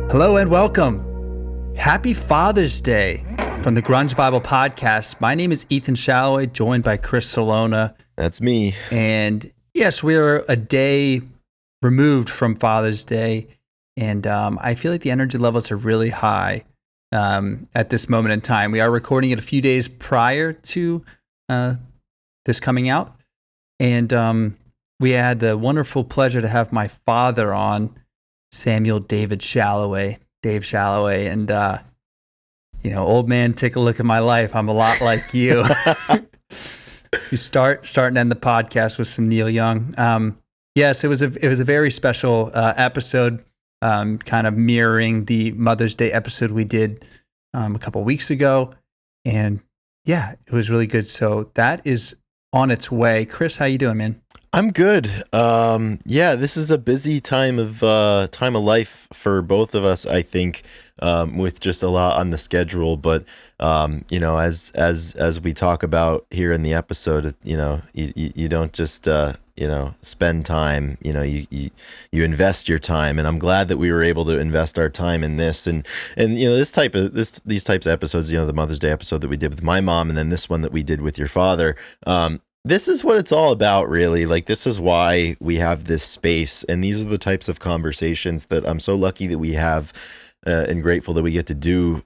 Hello and welcome. Happy Father's Day from the Grunge Bible Podcast. My name is Ethan Shalaway, joined by Chris Salona. That's me. And yes, we're a day removed from Father's Day. And I feel like the energy levels are really high at this moment in time. We are recording it a few days prior to this coming out. And we had the wonderful pleasure to have my father on, Samuel David Shalaway, Dave Shalaway. And, old man, take a look at my life. I'm a lot like you. You start and end the podcast with some Neil Young. Yes, it was a very special episode, kind of mirroring the Mother's Day episode we did a couple weeks ago. And yeah, it was really good. So that is on its way. Chris, how you doing, man? I'm good. This is a busy time of life for both of us, I think, with just a lot on the schedule. But as we talk about here in the episode, you don't just spend time. You invest your time, and I'm glad that we were able to invest our time in this. And these types of episodes, the Mother's Day episode that we did with my mom, and then this one that we did with your father. This is what it's all about, really. Like, this is why we have this space. And these are the types of conversations that I'm so lucky that we have and grateful that we get to do,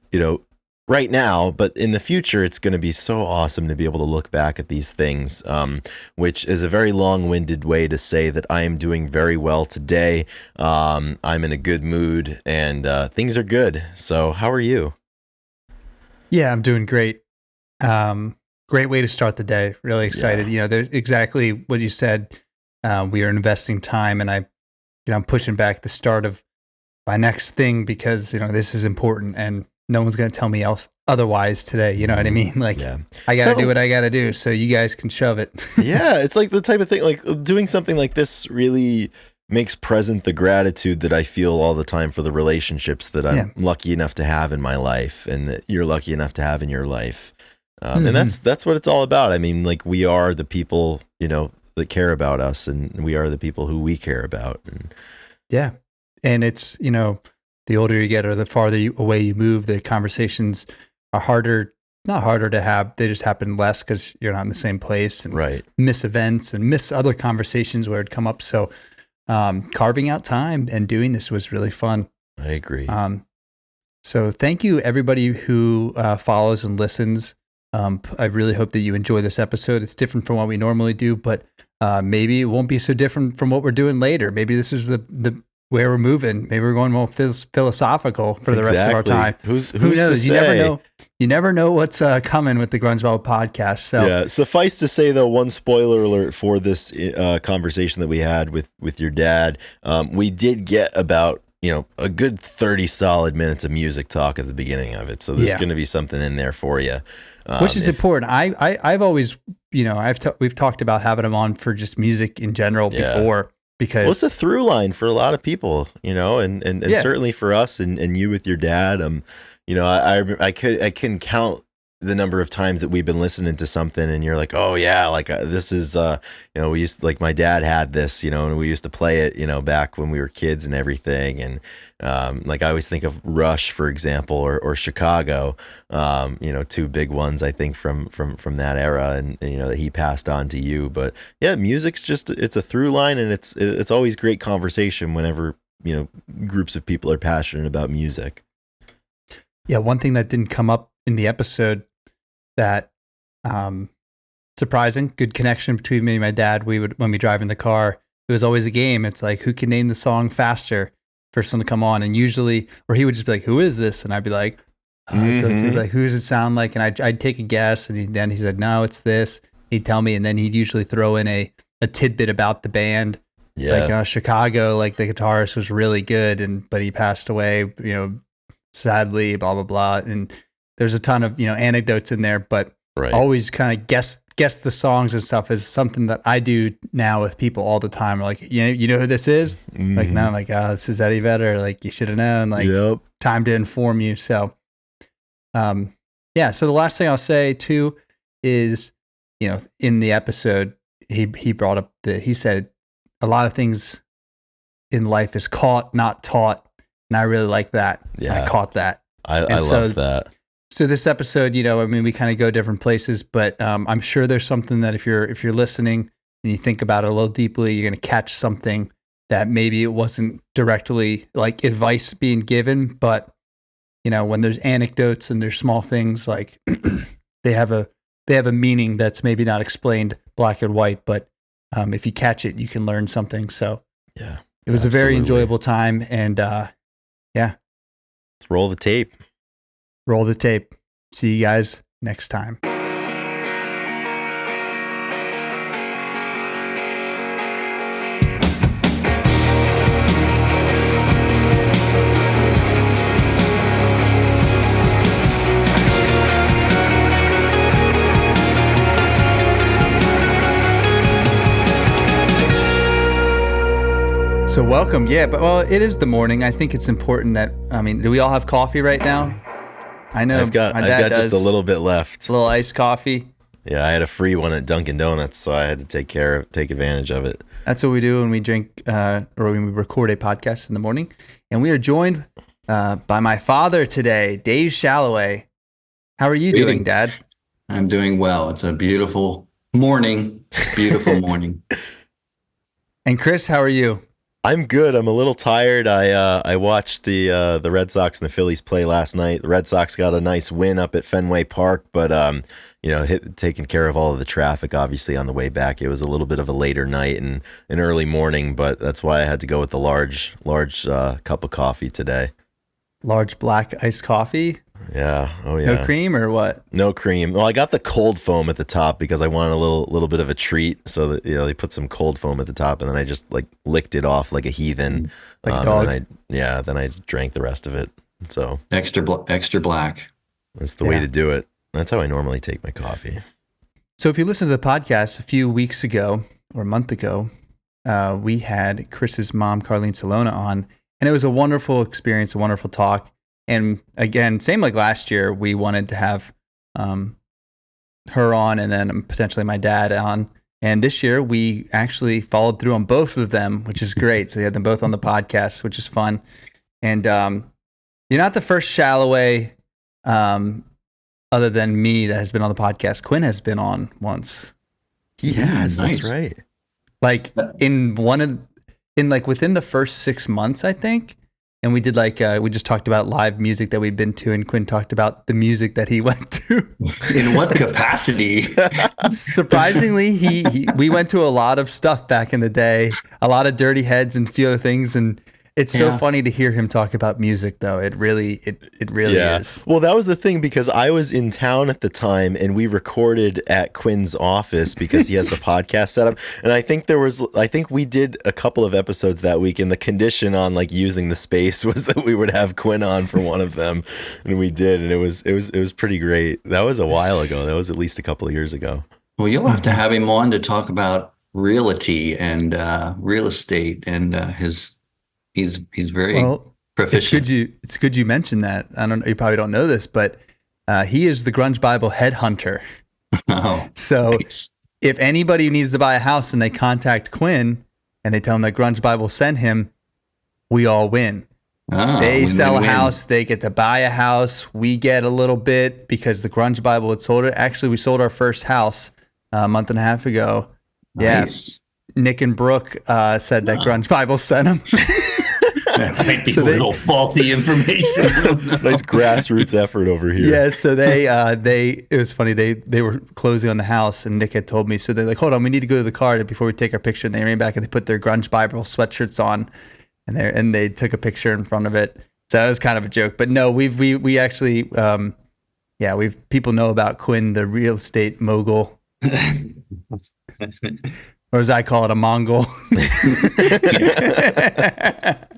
right now. But in the future, it's going to be so awesome to be able to look back at these things, which is a very long-winded way to say that I am doing very well today. I'm in a good mood and things are good. So how are you? Yeah, I'm doing great. Great way to start the day. Really excited. Yeah. There's exactly what you said. We are investing time, and I'm pushing back the start of my next thing because this is important, and no one's going to tell me otherwise today. You know what I mean? Like, I got to do what I got to do, so you guys can shove it. Yeah, it's like the type of thing. Like, doing something like this really makes present the gratitude that I feel all the time for the relationships that I'm lucky enough to have in my life, and that you're lucky enough to have in your life. And that's what it's all about. I mean, like, we are the people, that care about us, and we are the people who we care about. And yeah. And it's, the older you get or the farther away you move, the conversations are not harder to have. They just happen less because you're not in the same place, and miss events and miss other conversations where it'd come up. So carving out time and doing this was really fun. I agree. So thank you, everybody who follows and listens. I really hope that you enjoy this episode. It's different from what we normally do, but maybe it won't be so different from what we're doing later. Maybe this is the where we're moving. Maybe we're going more philosophical for the rest of our time. Who knows? To say? You never know. You never know what's coming with the Grunge Bible Podcast. So yeah, suffice to say, though, one spoiler alert for this conversation that we had with your dad. We did get about a good 30 solid minutes of music talk at the beginning of it. So there's going to be something in there for you. Which is important. I've always, we've talked about having him on for just music in general before, because it's a through line for a lot of people, and certainly for us and you with your dad. I can count the number of times that we've been listening to something and you're like, oh yeah, like this is, we used to, like, my dad had this, and we used to play it, back when we were kids and everything. And, like, I always think of Rush, for example, or Chicago, two big ones, I think from that era, and that he passed on to you. But yeah, music's just, it's a through line, and it's always great conversation whenever, groups of people are passionate about music. Yeah. One thing that didn't come up in the episode that surprising, good connection between me and my dad. When we drive in the car, it was always a game. It's like, who can name the song faster? First one to come on. And usually, or he would just be like, who is this? And I'd be like, I'd go through, like, who does it sound like? And I'd take a guess, and then he said, no, it's this. He'd tell me, and then he'd usually throw in a tidbit about the band. Like, Chicago, like, the guitarist was really good, but he passed away, sadly, blah blah blah. And there's a ton of anecdotes in there, but always kind of guess the songs and stuff is something that I do now with people all the time. Like, you know who this is? Like, now I'm like, oh, this is Eddie Vedder. Like, you should have known. Like, time to inform you. So so the last thing I'll say too is, in the episode, he brought up he said a lot of things in life is caught, not taught. And I really like that. Yeah. I caught that. I love that. So this episode, we kind of go different places, but I'm sure there's something that if you're listening and you think about it a little deeply, you're going to catch something that maybe it wasn't directly like advice being given, but when there's anecdotes and there's small things like they have a meaning that's maybe not explained black and white, but if you catch it, you can learn something. So yeah, it was a very enjoyable time, and let's roll the tape. Roll the tape. See you guys next time. So welcome. Yeah, but it is the morning. I think it's important that, do we all have coffee right now? I know I've got just a little bit left. A little iced coffee. Yeah, I had a free one at Dunkin' Donuts, so I had to take advantage of it. That's what we do when we drink or when we record a podcast in the morning. And we are joined by my father today, Dave Shalaway. How are you doing, Dad? I'm doing well. It's a beautiful morning. Beautiful morning. And Chris, how are you? I'm good. I'm a little tired. I watched the Red Sox and the Phillies play last night. The Red Sox got a nice win up at Fenway Park, but taking care of all of the traffic obviously on the way back. It was a little bit of a later night and an early morning, but that's why I had to go with the large cup of coffee today. Large black iced coffee? Yeah. Oh yeah. No cream or what? No cream. Well, I got the cold foam at the top because I wanted a little bit of a treat. So that they put some cold foam at the top, and then I just licked it off like a heathen. Like a dog. And then I drank the rest of it. So extra black. That's the way to do it. That's how I normally take my coffee. So if you listen to the podcast a few weeks ago or a month ago, we had Chris's mom, Carlene Salona, on, and it was a wonderful experience, a wonderful talk. And again, same like last year, we wanted to have her on and then potentially my dad on. And this year, we actually followed through on both of them, which is great. So we had them both on the podcast, which is fun. And you're not the first Shalaway other than me that has been on the podcast. Quinn has been on once. He has, nice. That's right. Like within the first 6 months, I think. And we did we just talked about live music that we'd been to, and Quinn talked about the music that he went to. In what capacity? Surprisingly, we went to a lot of stuff back in the day, a lot of Dirty Heads and a few other things, and it's so funny to hear him talk about music, though. It really is. Well, that was the thing, because I was in town at the time and we recorded at Quinn's office because he has the podcast set up. And I think we did a couple of episodes that week, and the condition on using the space was that we would have Quinn on for one of them. And we did, and it was pretty great. That was a while ago. That was at least a couple of years ago. Well, you'll have to have him on to talk about realty and real estate and He's very proficient. It's good you mentioned that. You probably don't know this, but he is the Grunge Bible headhunter. Oh, so nice. If anybody needs to buy a house and they contact Quinn and they tell him that Grunge Bible sent him, we all win. They sell a house, they get to buy a house. We get a little bit because the Grunge Bible had sold it. Actually, we sold our first house a month and a half ago. Nice. Yeah. Nick and Brooke said that Grunge Bible sent them. That might be a little faulty information. Nice grassroots effort over here. Yeah, so it was funny. They were closing on the house, and Nick had told me. So they're like, "Hold on, we need to go to the car before we take our picture." And they ran back and they put their Grunge Bible sweatshirts on, and they took a picture in front of it. So it was kind of a joke, but no, we actually people know about Quinn, the real estate mogul. Or as I call it, a Mongol.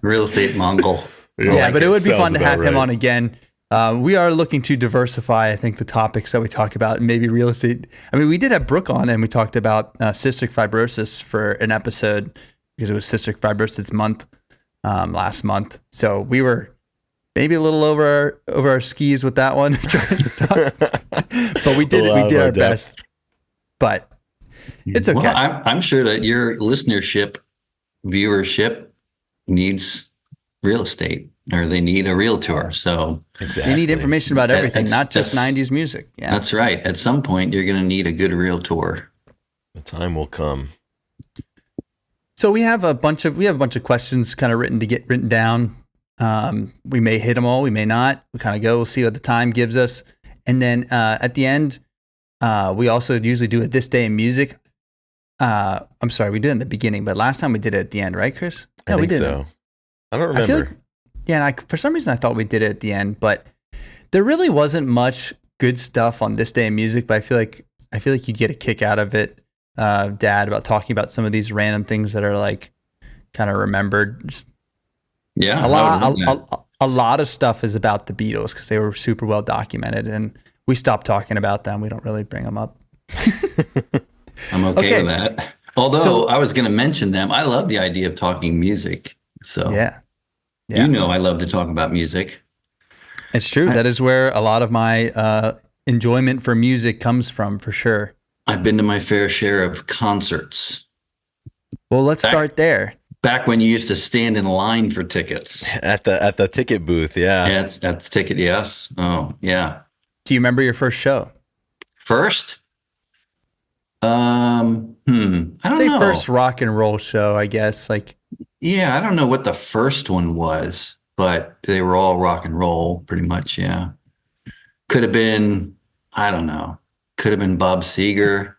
Real estate Mongol. Yeah, but it would be fun to have him on again. We are looking to diversify, I think, the topics that we talk about, and maybe real estate. I mean, we did have Brooke on, and we talked about cystic fibrosis for an episode because it was Cystic Fibrosis Month last month. So we were maybe a little over our skis with that one. But we did our best. But it's okay. Well, I'm sure that your viewership needs real estate. or they need a realtor. So exactly, they need information about everything, not just that's 90s music. Yeah, that's right. At some point, you're going to need a good realtor. the time will come. So we have a bunch of questions kind of written down. We may hit them all, we may not. We kind of go. We'll see what the time gives us, and then at the end, we also usually do a This Day in Music. I'm sorry, we did it in the beginning, but last time we did it at the end, right, Chris? No, we didn't. So. I don't remember. Like, yeah, and for some reason I thought we did it at the end, but there really wasn't much good stuff on This Day in Music. But I feel like you'd get a kick out of it, Dad, about talking about some of these random things that are like kind of remembered. Just yeah, a lot of stuff is about the Beatles because they were super well documented, and we stopped talking about them. We don't really bring them up. I'm okay with that. Although I was going to mention them, I love the idea of talking music. So yeah. You know, I love to talk about music. It's true. That is where a lot of my enjoyment for music comes from, for sure. I've been to my fair share of concerts. Well, let's start there. Back when you used to stand in line for tickets at the ticket booth, yeah. Yeah, it's at the ticket. Yes. Oh, yeah. Do you remember your first show? First? I don't know. First rock and roll show, I guess. Like, yeah, I don't know what the first one was, but they were all rock and roll, pretty much. Yeah, could have been. I don't know. Could have been Bob Seger.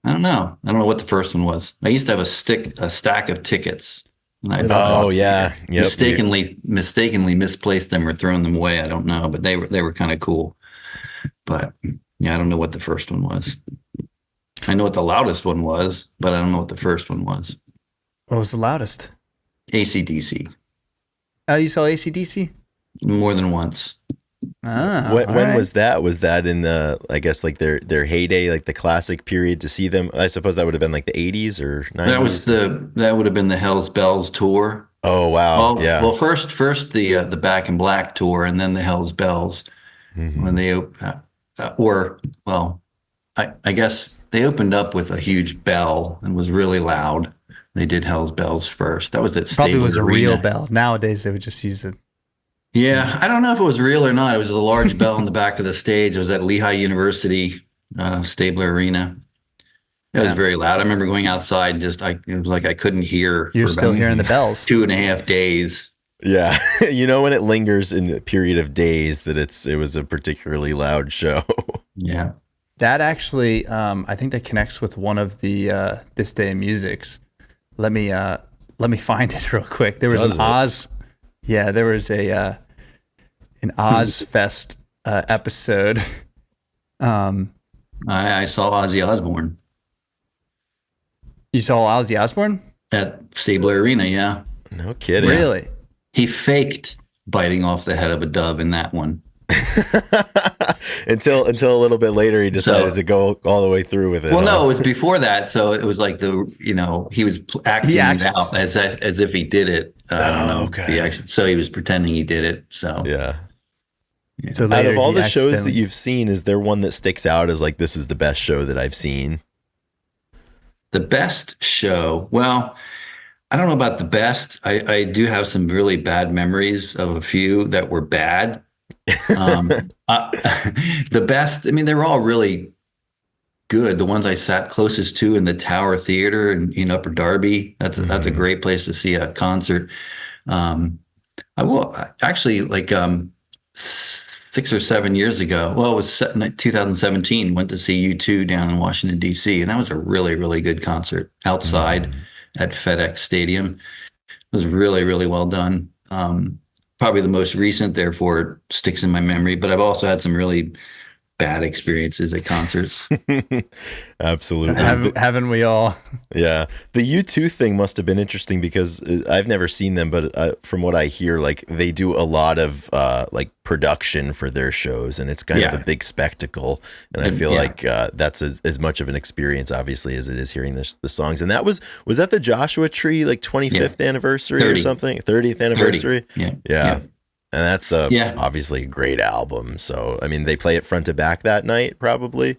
I don't know. I don't know what the first one was. I used to have a stack of tickets. And I thought yeah. Yep, mistakenly misplaced them or thrown them away. I don't know, but they were kind of cool. But yeah, I don't know what the first one was. I know what the loudest one was, but I don't know what the first one was. What was the loudest? AC/DC. Oh, you saw AC/DC? More than once. When was that? Was that in the, I guess, like their heyday, like the classic period to see them? I suppose that would have been like the 80s or 90s. That would have been the Hell's Bells tour. Oh wow! Yeah. Well, first the Back in Black tour, and then the Hell's Bells when they I guess they opened up with a huge bell and was really loud. They did Hell's Bells first. That was at Stabler Probably was a Arena. real bell. Nowadays they would just use it. Yeah, I don't know if it was real or not. It was a large bell in the back of the stage. It was at Lehigh University, Stabler Arena. It was very loud. I remember going outside. It was like I couldn't hear. You're still hearing the bells. 2.5 days. Yeah, you know when it lingers in a period of days that it was a particularly loud show. Yeah, that actually, I think that connects with one of the This Day in Musics. Let me find it real quick. There was Oz. Yeah, there was an Oz Fest episode. I saw Ozzy Osbourne. You saw Ozzy Osbourne? At Stabler Arena, yeah. No kidding. Really? He faked biting off the head of a dove in that one. until a little bit later he decided to go all the way through with it. Well, no, it was before that. So it was like he was acting it out as if he did it. I don't know. Okay. So he was pretending he did it. So yeah. So out of all the shows that you've seen, is there one that sticks out as like, this is the best show that I've seen? The best show? Well, I don't know about the best. I do have some really bad memories of a few that were bad. The best, I mean, they were all really good. The ones I sat closest to in the Tower Theater in Upper Darby, that's a great place to see a concert. I will actually, like 6 or 7 years ago, well, it was 2017, went to see U2 down in Washington, D.C., and that was a really, really good concert outside at FedEx Stadium. It was really, really well done. Probably the most recent, therefore it sticks in my memory, but I've also had some really bad experiences at concerts. Absolutely. Haven't we all? Yeah. The U2 thing must have been interesting because I've never seen them, but from what I hear, like they do a lot of like production for their shows, and it's kind of a big spectacle. And I feel like that's as much of an experience, obviously, as it is hearing the songs. And was that the Joshua Tree, like 25th anniversary or something? 30th anniversary? 30. Yeah. And that's obviously a great album. So, I mean, they play it front to back that night, probably?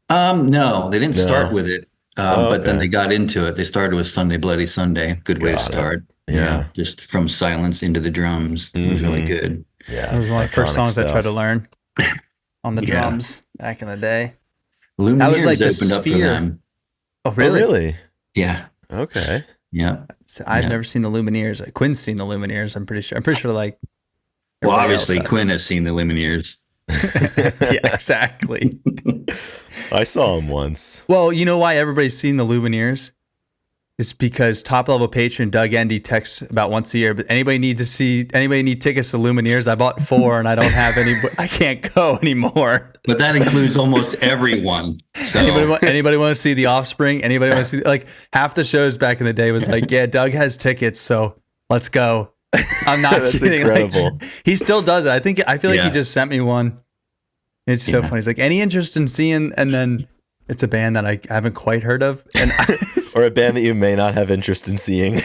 No, they didn't start with it. But then they got into it. They started with Sunday Bloody Sunday. Good way to start. Yeah. Just from silence into the drums. It was really good. Yeah. That was one of the first Iconic songs I tried to stuff. learn on the Yeah. drums back in the day. Lumineers That was like the opened up for Sphere. them. Oh, Oh, really? really? Yeah. Okay. Yeah. So I've Yeah. never seen the Lumineers. Quinn's seen the Lumineers. I'm pretty sure. Like. Well, everybody obviously else has. Quinn has seen the Lumineers. Yeah, exactly. I saw him once. Well, you know why everybody's seen the Lumineers? It's because top level patron Doug Endy texts about once a year. But anybody need tickets to Lumineers? I bought 4 and I don't have any. I can't go anymore. But that includes almost everyone. So Anybody want to see The Offspring? Anybody want to see, like, half the shows back in the day was like, yeah, Doug has tickets, so let's go. I'm not That's kidding. incredible. Like, he still does it. I feel like he just sent me one. It's so funny. He's like, any interest in seeing? And then it's a band that I haven't quite heard of, and or a band that you may not have interest in seeing.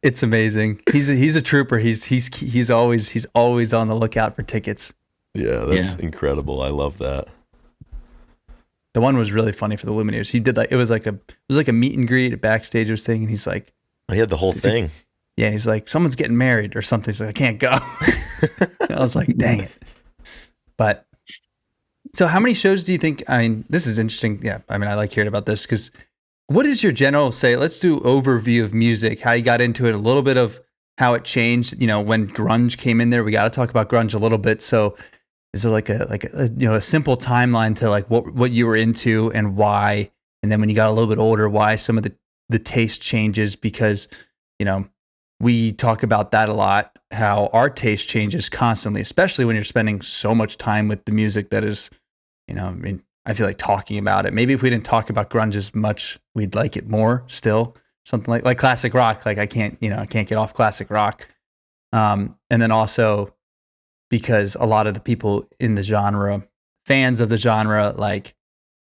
it's amazing. He's a trooper. He's always on the lookout for tickets. Yeah, that's incredible. I love that. The one was really funny for the Lumineers. He did it was like a meet and greet, a backstage thing, and he's like, Oh, he had the whole thing. Yeah, he's like, someone's getting married or something. He's like, I can't go. I was like, dang it. But so how many shows do you think? I mean, this is interesting. Yeah, I mean, I like hearing about this because what is your general say? Let's do overview of music, how you got into it, a little bit of how it changed. You know, when grunge came in there, we got to talk about grunge a little bit. So is there like a simple timeline to like what you were into and why? And then when you got a little bit older, why some of the taste changes? Because, you know, we talk about that a lot, how our taste changes constantly, especially when you're spending so much time with the music that is, you know, I mean, I feel like talking about it. Maybe if we didn't talk about grunge as much, we'd like it more still. Something like classic rock. Like I can't get off classic rock. And then also because a lot of the people in the genre, fans of the genre, like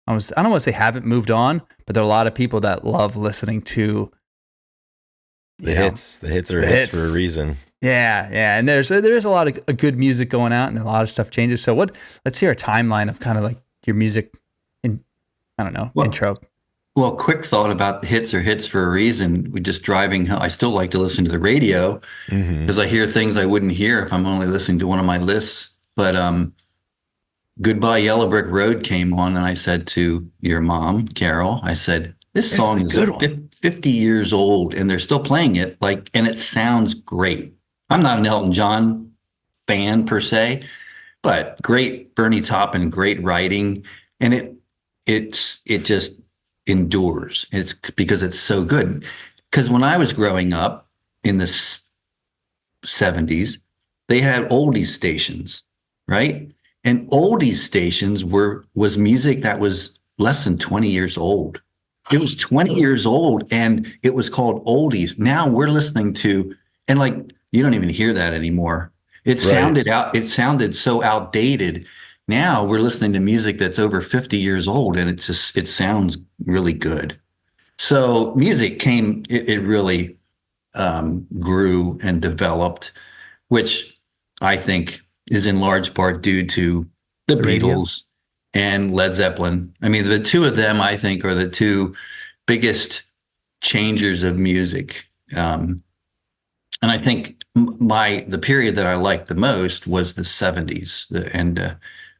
I don't want to say haven't moved on, but there are a lot of people that love listening to The hits are hits for a reason. Yeah. And there's a lot of good music going out, and a lot of stuff changes. So let's hear a timeline of kind of like your music intro. Well, quick thought about the hits are hits for a reason. We just driving. I still like to listen to the radio because I hear things I wouldn't hear if I'm only listening to one of my lists. But Goodbye Yellow Brick Road came on, and I said to your mom, Carol, I said, this song is 50 years old and they're still playing it, and it sounds great. I'm not an Elton John fan per se, but great Bernie Taupin, great writing, and it just endures. It's because it's so good. Because when I was growing up in the 70s, they had oldies stations, right? And oldies stations was music that was less than 20 years old. It was 20 years old and it was called oldies. Now we're listening to, and like, you don't even hear that anymore. It sounded so outdated. Now we're listening to music that's over 50 years old and it sounds really good. So music it really grew and developed, which I think is in large part due to the Beatles and Led Zeppelin. I mean, the two of them, I think, are the two biggest changers of music. And I think the period that I liked the most was the 70s, and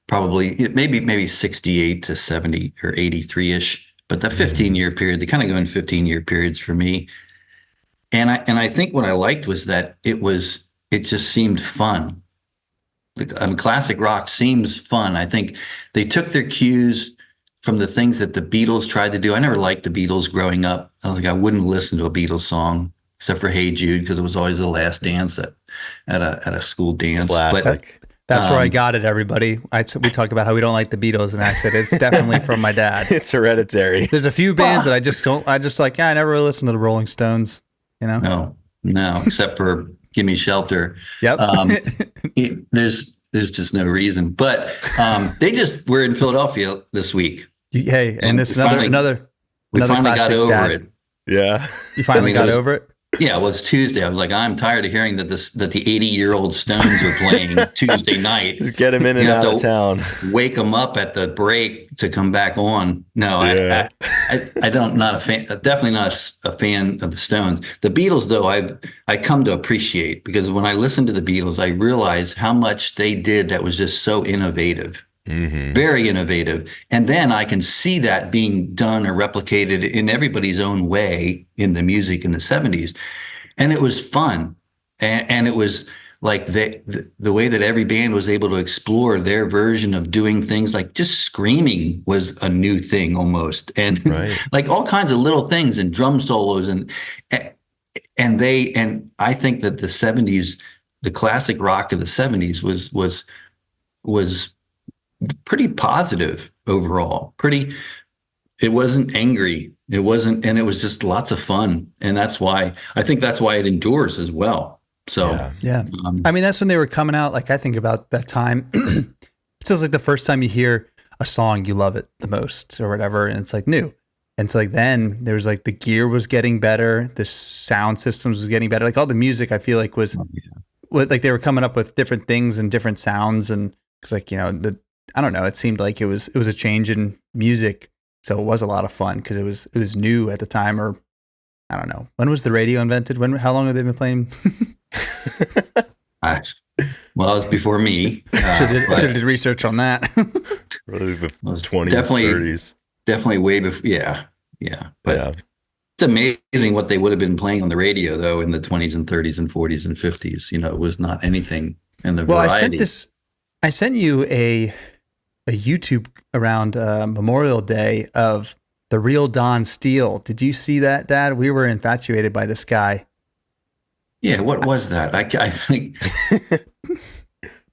probably maybe 68 to 70 or 83-ish, but the 15-year period, they kind of go in 15-year periods for me. And I think what I liked was that it just seemed fun. Classic rock seems fun. I think they took their cues from the things that the Beatles tried to do. I never liked the Beatles growing up. I wouldn't listen to a Beatles song except for Hey Jude because it was always the last dance at a school dance. Classic. That's where I got it, everybody. We talk about how we don't like the Beatles, and I said it's definitely from my dad. It's hereditary. There's a few bands that I just don't. I just like. Yeah, I never really listened to the Rolling Stones. You know. No, except for Give Me Shelter. Yep. There's just no reason. But they just were in Philadelphia this week. Hey, and this another we finally classic got over dad. it. Yeah. You finally got over it? Yeah, it was Tuesday. I was like, I'm tired of hearing that the 80-year-old Stones are playing Tuesday night. Just get him in You and have out of to town. wake them up at the break to come back on. No, Yeah. I don't, not a fan, definitely not a fan of the Stones. The Beatles, though, I come to appreciate, because when I listen to the Beatles, I realize how much they did that was just so innovative. Hmm. Very innovative. And then I can see that being done or replicated in everybody's own way in the music in the 70s. And it was fun. And it was like the way that every band was able to explore their version of doing things, like just screaming was a new thing almost. And Right. like all kinds of little things and drum solos and I think that the 70s, the classic rock of the 70s was pretty positive overall. It wasn't angry. It wasn't, and it was just lots of fun. And I think that's why it endures as well. So, Yeah. Yeah. I um, mean, that's when they were coming out. Like, I think about that time. It feels like the first time you hear a song, you love it the most or whatever. And it's like new. And so like then there was like the gear was getting better. The sound systems was getting better. Like all the music I feel like was like they were coming up with different things and different sounds. And cause like, I don't know, it seemed like it was a change in music. So it was a lot of fun because it was new at the time. Or I don't know. When was the radio invented? How long have they been playing? I, well, it was before me. Should have did research on that. Really, the It was 20s, definitely 30s. definitely way before. Yeah, yeah. But Yeah. it's amazing what they would have been playing on the radio though in the 20s and 30s and 40s and 50s. It was not anything, and the Well, variety. I sent you a YouTube around Memorial Day of the real Don Steele. Did you see that, Dad? We were infatuated by this guy. Yeah, what was that? I think.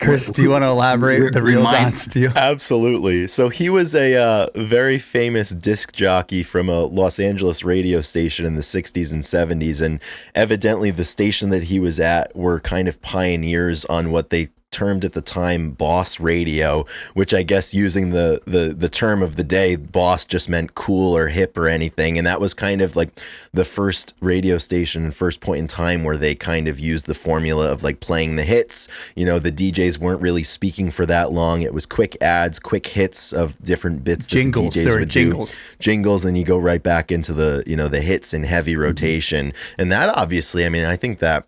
Chris, do you want to elaborate the real Don Remind. Steele? Absolutely. So he was a very famous disc jockey from a Los Angeles radio station in the 60s and 70s. And evidently the station that he was at were kind of pioneers on what they termed at the time boss radio, which I guess using the term of the day, boss just meant cool or hip or anything. And that was kind of like the first radio station and first point in time where they kind of used the formula of like playing the hits. The DJs weren't really speaking for that long. It was quick ads, quick hits of different bits. Jingles. That the DJs There were would jingles. Jingles, and you go right back into the hits in heavy rotation. And that obviously, I mean, I think that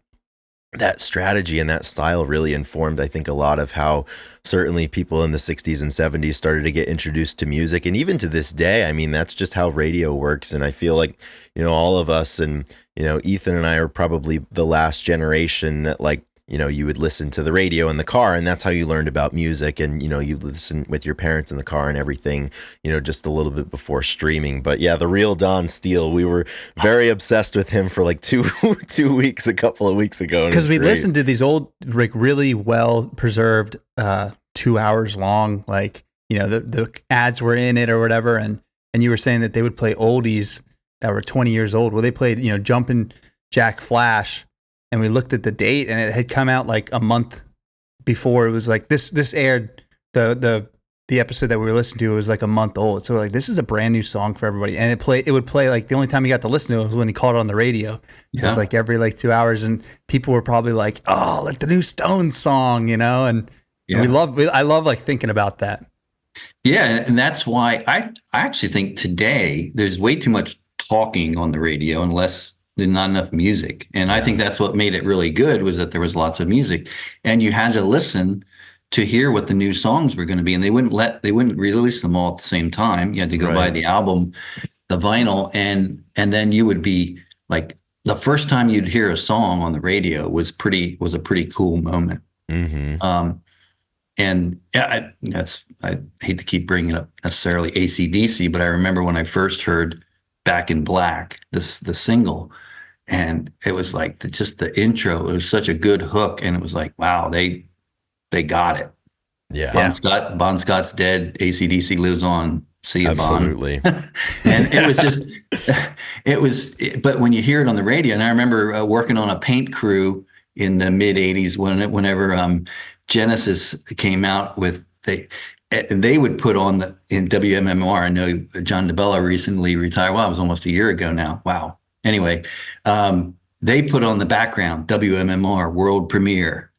strategy and that style really informed, I think, a lot of how certainly people in the 60s and 70s started to get introduced to music. And even to this day, I mean, that's just how radio works. And I feel like, all of us, and, Ethan and I are probably the last generation that, like, you would listen to the radio in the car, and that's how you learned about music. And, you listen with your parents in the car and everything, just a little bit before streaming. But yeah, the real Don Steele, we were very obsessed with him for like 2 weeks, a couple of weeks ago. Because we listened to these old, like really well preserved, 2 hours long, like, the ads were in it or whatever. And you were saying that they would play oldies that were 20 years old. Well, they played, Jumpin' Jack Flash. And we looked at the date, and it had come out like a month before. It was like this aired, the episode that we were listening to was like a month old. So we're like, this is a brand new song for everybody. And it would play like the only time you got to listen to it was when he called it on the radio. So it was like every like 2 hours, and people were probably like, oh, like the new Stones song, and I love like thinking about that. Yeah, and that's why I actually think today there's way too much talking on the radio unless there's not enough music. And I think that's what made it really good, was that there was lots of music, and you had to listen to hear what the new songs were going to be. And they wouldn't release them all at the same time. You had to go buy the album, the vinyl, and then you would be like, the first time you'd hear a song on the radio was a pretty cool moment. Mm-hmm. And yeah, I hate to keep bringing up necessarily AC/DC, but I remember when I first heard Back in Black, the single, and it was like just the intro. It was such a good hook, and it was like, wow, they got it. Yeah. Bon Scott's dead. AC/DC lives on. See you, Absolutely. Bon. And it was. But when you hear it on the radio, and I remember working on a paint crew in the mid '80s whenever Genesis came out with they would put on in WMMR. I know John DeBella recently retired. Well, it was almost a year ago now. Wow. Anyway, they put on the background WMMR world premiere.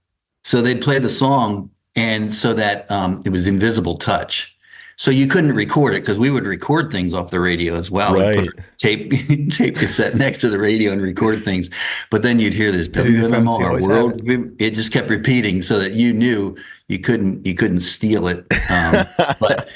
So they'd play the song, and so that it was invisible touch. So you couldn't record it, because we would record things off the radio as well. We'd put Right. a tape cassette next to the radio and record things. But then you'd hear this Maybe the phones, you WMMR always world. It just kept repeating, so that you knew you couldn't steal it. But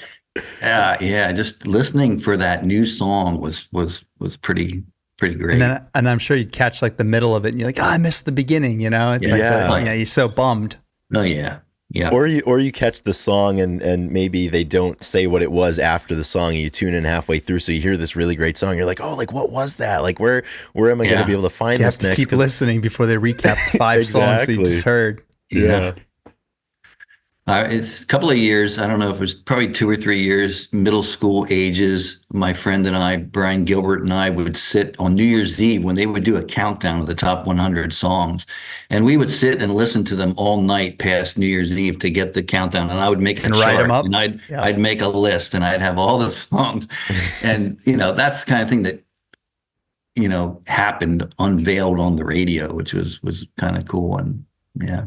yeah, just listening for that new song was pretty great. And I'm sure you'd catch like the middle of it and you're like, oh, I missed the beginning, you know? It's you're so bummed. Oh yeah. Yeah. Or you catch the song and maybe they don't say what it was after the song, and you tune in halfway through, so you hear this really great song. You're like, oh, like what was that? Like where am I going to be able to find you this have to next? keep listening before they recap the 5 songs that you just heard. Yeah. It's a couple of years. I don't know if it was probably 2 or 3 years, middle school ages. My friend and I, Brian Gilbert, and I would sit on New Year's Eve when they would do a countdown of the top 100 songs. And we would sit and listen to them all night past New Year's Eve to get the countdown. And I would make a chart, write them up. And I'd make a list, and I'd have all the songs. And, that's the kind of thing that, happened, unveiled on the radio, which was kind of cool. And yeah.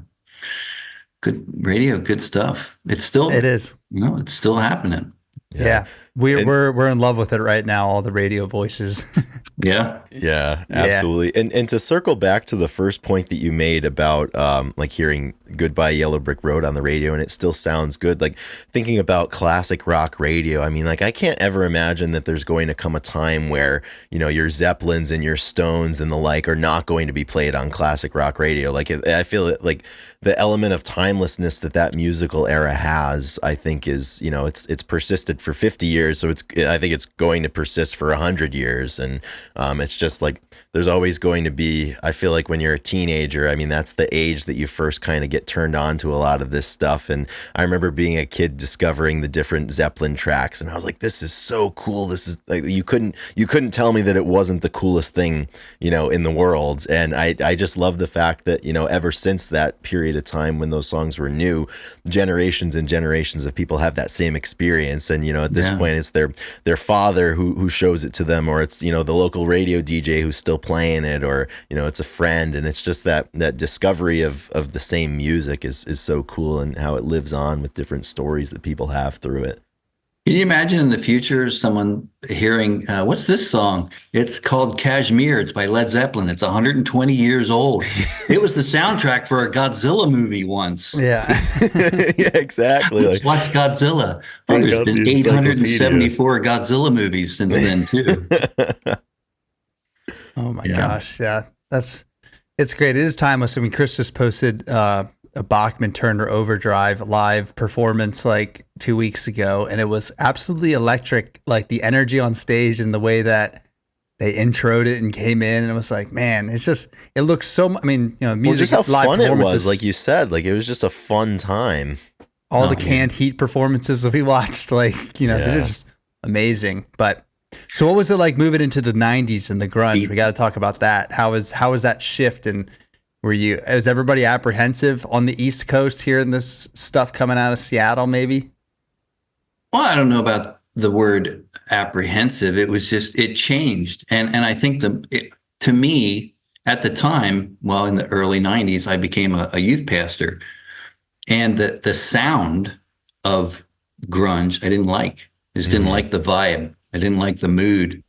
Good radio, good stuff. It is. It's still happening. Yeah. We're in love with it right now, all the radio voices. Yeah, absolutely. And to circle back to the first point that you made about like hearing Goodbye Yellow Brick Road on the radio and it still sounds good, like thinking about classic rock radio, I mean, like I can't ever imagine that there's going to come a time where, your Zeppelins and your Stones and the like are not going to be played on classic rock radio. Like I feel it, like the element of timelessness that musical era has, I think is, it's persisted for 50 years. So I think it's going to persist for 100 years. And it's just like, there's always going to be, I feel like when you're a teenager, I mean, that's the age that you first kind of get turned on to a lot of this stuff. And I remember being a kid discovering the different Zeppelin tracks, and I was like, this is so cool. This is like, you couldn't tell me that it wasn't the coolest thing, in the world. And I just love the fact that, ever since that period of time when those songs were new, generations and generations of people have that same experience. And, at this point, it's their father who shows it to them, or it's, the local radio DJ who's still playing it, or, it's a friend. And it's just that discovery of the same music is so cool, and how it lives on with different stories that people have through it. Can you imagine in the future someone hearing, what's this song? It's called Kashmir. It's by Led Zeppelin. It's 120 years old. It was the soundtrack for a Godzilla movie once. Yeah. Yeah, exactly. Let's watch Godzilla. Oh, there's been 874 Godzilla movies since then, too. Oh my gosh. Yeah. It's great. It is timeless. I mean, Chris just posted a Bachman Turner Overdrive live performance like 2 weeks ago, and it was absolutely electric. Like the energy on stage and the way that they introed it and came in, and it was like, man, it looks so. I mean, music, just how live fun it performances, was, like you said, like it was just a fun time. All the canned heat performances that we watched, like they're just amazing. But so, what was it like moving into the '90s and the grunge? We got to talk about that. How was that shift? And is everybody apprehensive on the East Coast hearing this stuff coming out of Seattle, maybe? Well, I don't know about the word apprehensive. It was just, it changed. And I think to me at the time, well, in the early 90s, I became a youth pastor, and the sound of grunge, I didn't like. I just didn't like the vibe. I didn't like the mood.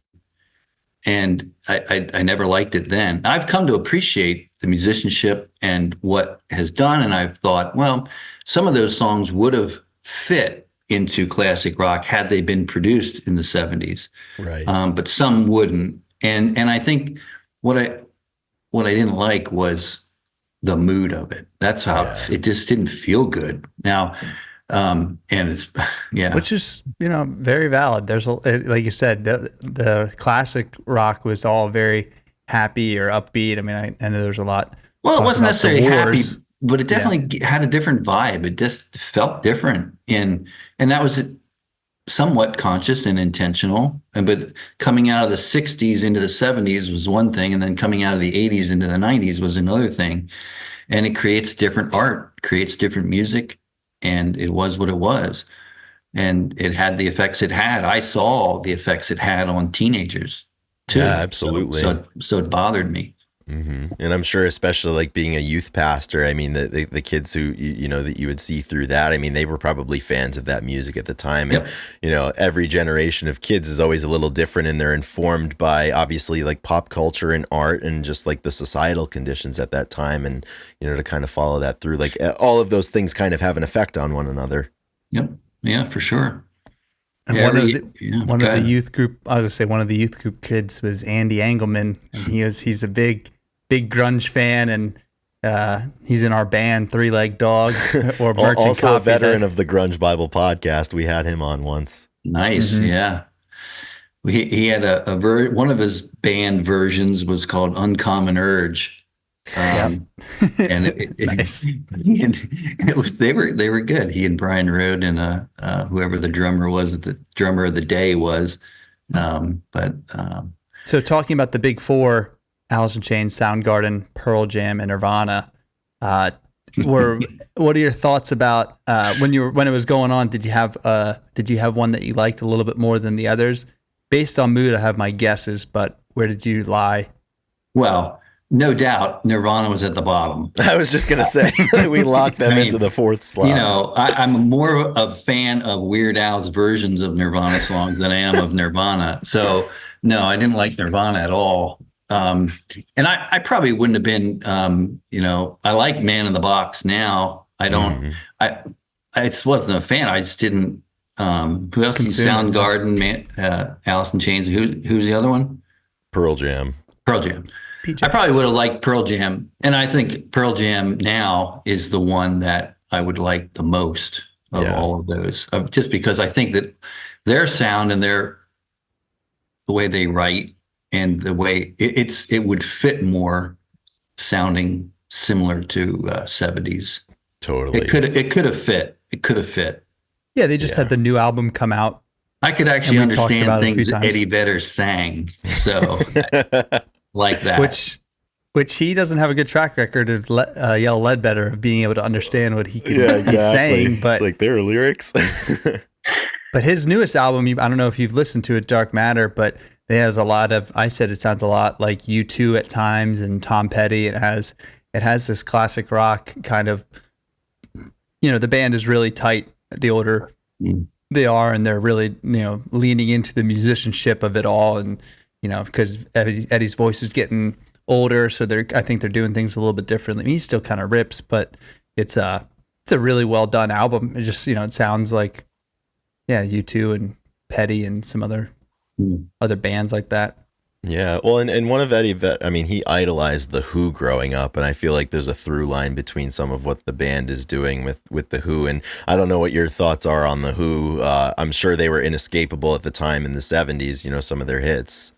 And I never liked it then. I've come to appreciate the musicianship and what has done. And I've thought, well, some of those songs would have fit into classic rock had they been produced in the 70s. Right. But some wouldn't. And I think what I didn't like was the mood of it. That's how it just didn't feel good. Now, and it's, which is, very valid. There's like you said, the classic rock was all very happy or upbeat. I mean, I know there's a lot. Well, it wasn't necessarily happy, but it definitely had a different vibe. It just felt different. And that was somewhat conscious and intentional. But coming out of the 60s into the 70s was one thing. And then coming out of the 80s into the 90s was another thing. And it creates different art, creates different music. And it was what it was. And it had the effects it had. I saw the effects it had on teenagers too. Yeah, absolutely. So it bothered me. And I'm sure, especially like being a youth pastor, I mean, the kids who, that you would see through that, I mean, they were probably fans of that music at the time. And, Yep. Every generation of kids is always a little different, and they're informed by obviously like pop culture and art and just like the societal conditions at that time. And, to kind of follow that through, like all of those things kind of have an effect on one another. Yep. Yeah, for sure. And Yeah, one of go the ahead. youth group, I was gonna say one of the youth group kids was Andy Engelman, and he's a big grunge fan, and he's in our band Three Leg Dog or Merchant Also Copy. a veteran of the Grunge Bible podcast. We had him on once. Nice. Yeah. He had one of his band versions was called Uncommon Urge. And Nice. it was they were good. He and Brian Rode and whoever the drummer was, the drummer of the day was. So talking about the big four, Alice in Chains, Soundgarden, Pearl Jam, and Nirvana, what are your thoughts about when it was going on? Did you have one that you liked a little bit more than the others? Based on mood, I have my guesses, but where did you lie? Well, no doubt, Nirvana was at the bottom. I was just gonna say we locked them into the fourth slot. I'm more a fan of Weird Al's versions of Nirvana songs than I am of Nirvana. So no, I didn't like Nirvana at all. And I probably wouldn't have been. I like Man in the Box now. I don't. I just wasn't a fan. I just didn't. Who else? Soundgarden, Alice in Chains. Who's the other one? Pearl Jam. Pearl Jam. PJ. I probably would have liked Pearl Jam, and I think Pearl Jam now is the one that I would like the most of all of those, just because I think that their sound and the way they write and the way it would fit more sounding similar to 70s. Totally. It could have fit. It could have fit. Yeah, they just had the new album come out. I could actually understand things times. Eddie Vedder sang. So like that. Which he doesn't have a good track record of Yell Ledbetter of being able to understand what he's saying. But it's like their lyrics. But his newest album, I don't know if you've listened to it, Dark Matter, but it has a lot of, I said it sounds a lot like U2 at times and Tom Petty. It has this classic rock kind of, the band is really tight the older they are, and they're really, leaning into the musicianship of it all. And, because Eddie's voice is getting older, so I think they're doing things a little bit differently. I mean, he still kind of rips, but it's a really well done album. It just, it sounds like, U2 and Petty and some other bands like that. Yeah, well, and one of Eddie I mean, he idolized The Who growing up, and I feel like there's a through line between some of what the band is doing with The Who, and I don't know what your thoughts are on The Who. I'm sure they were inescapable at the time in the 70s, some of their hits.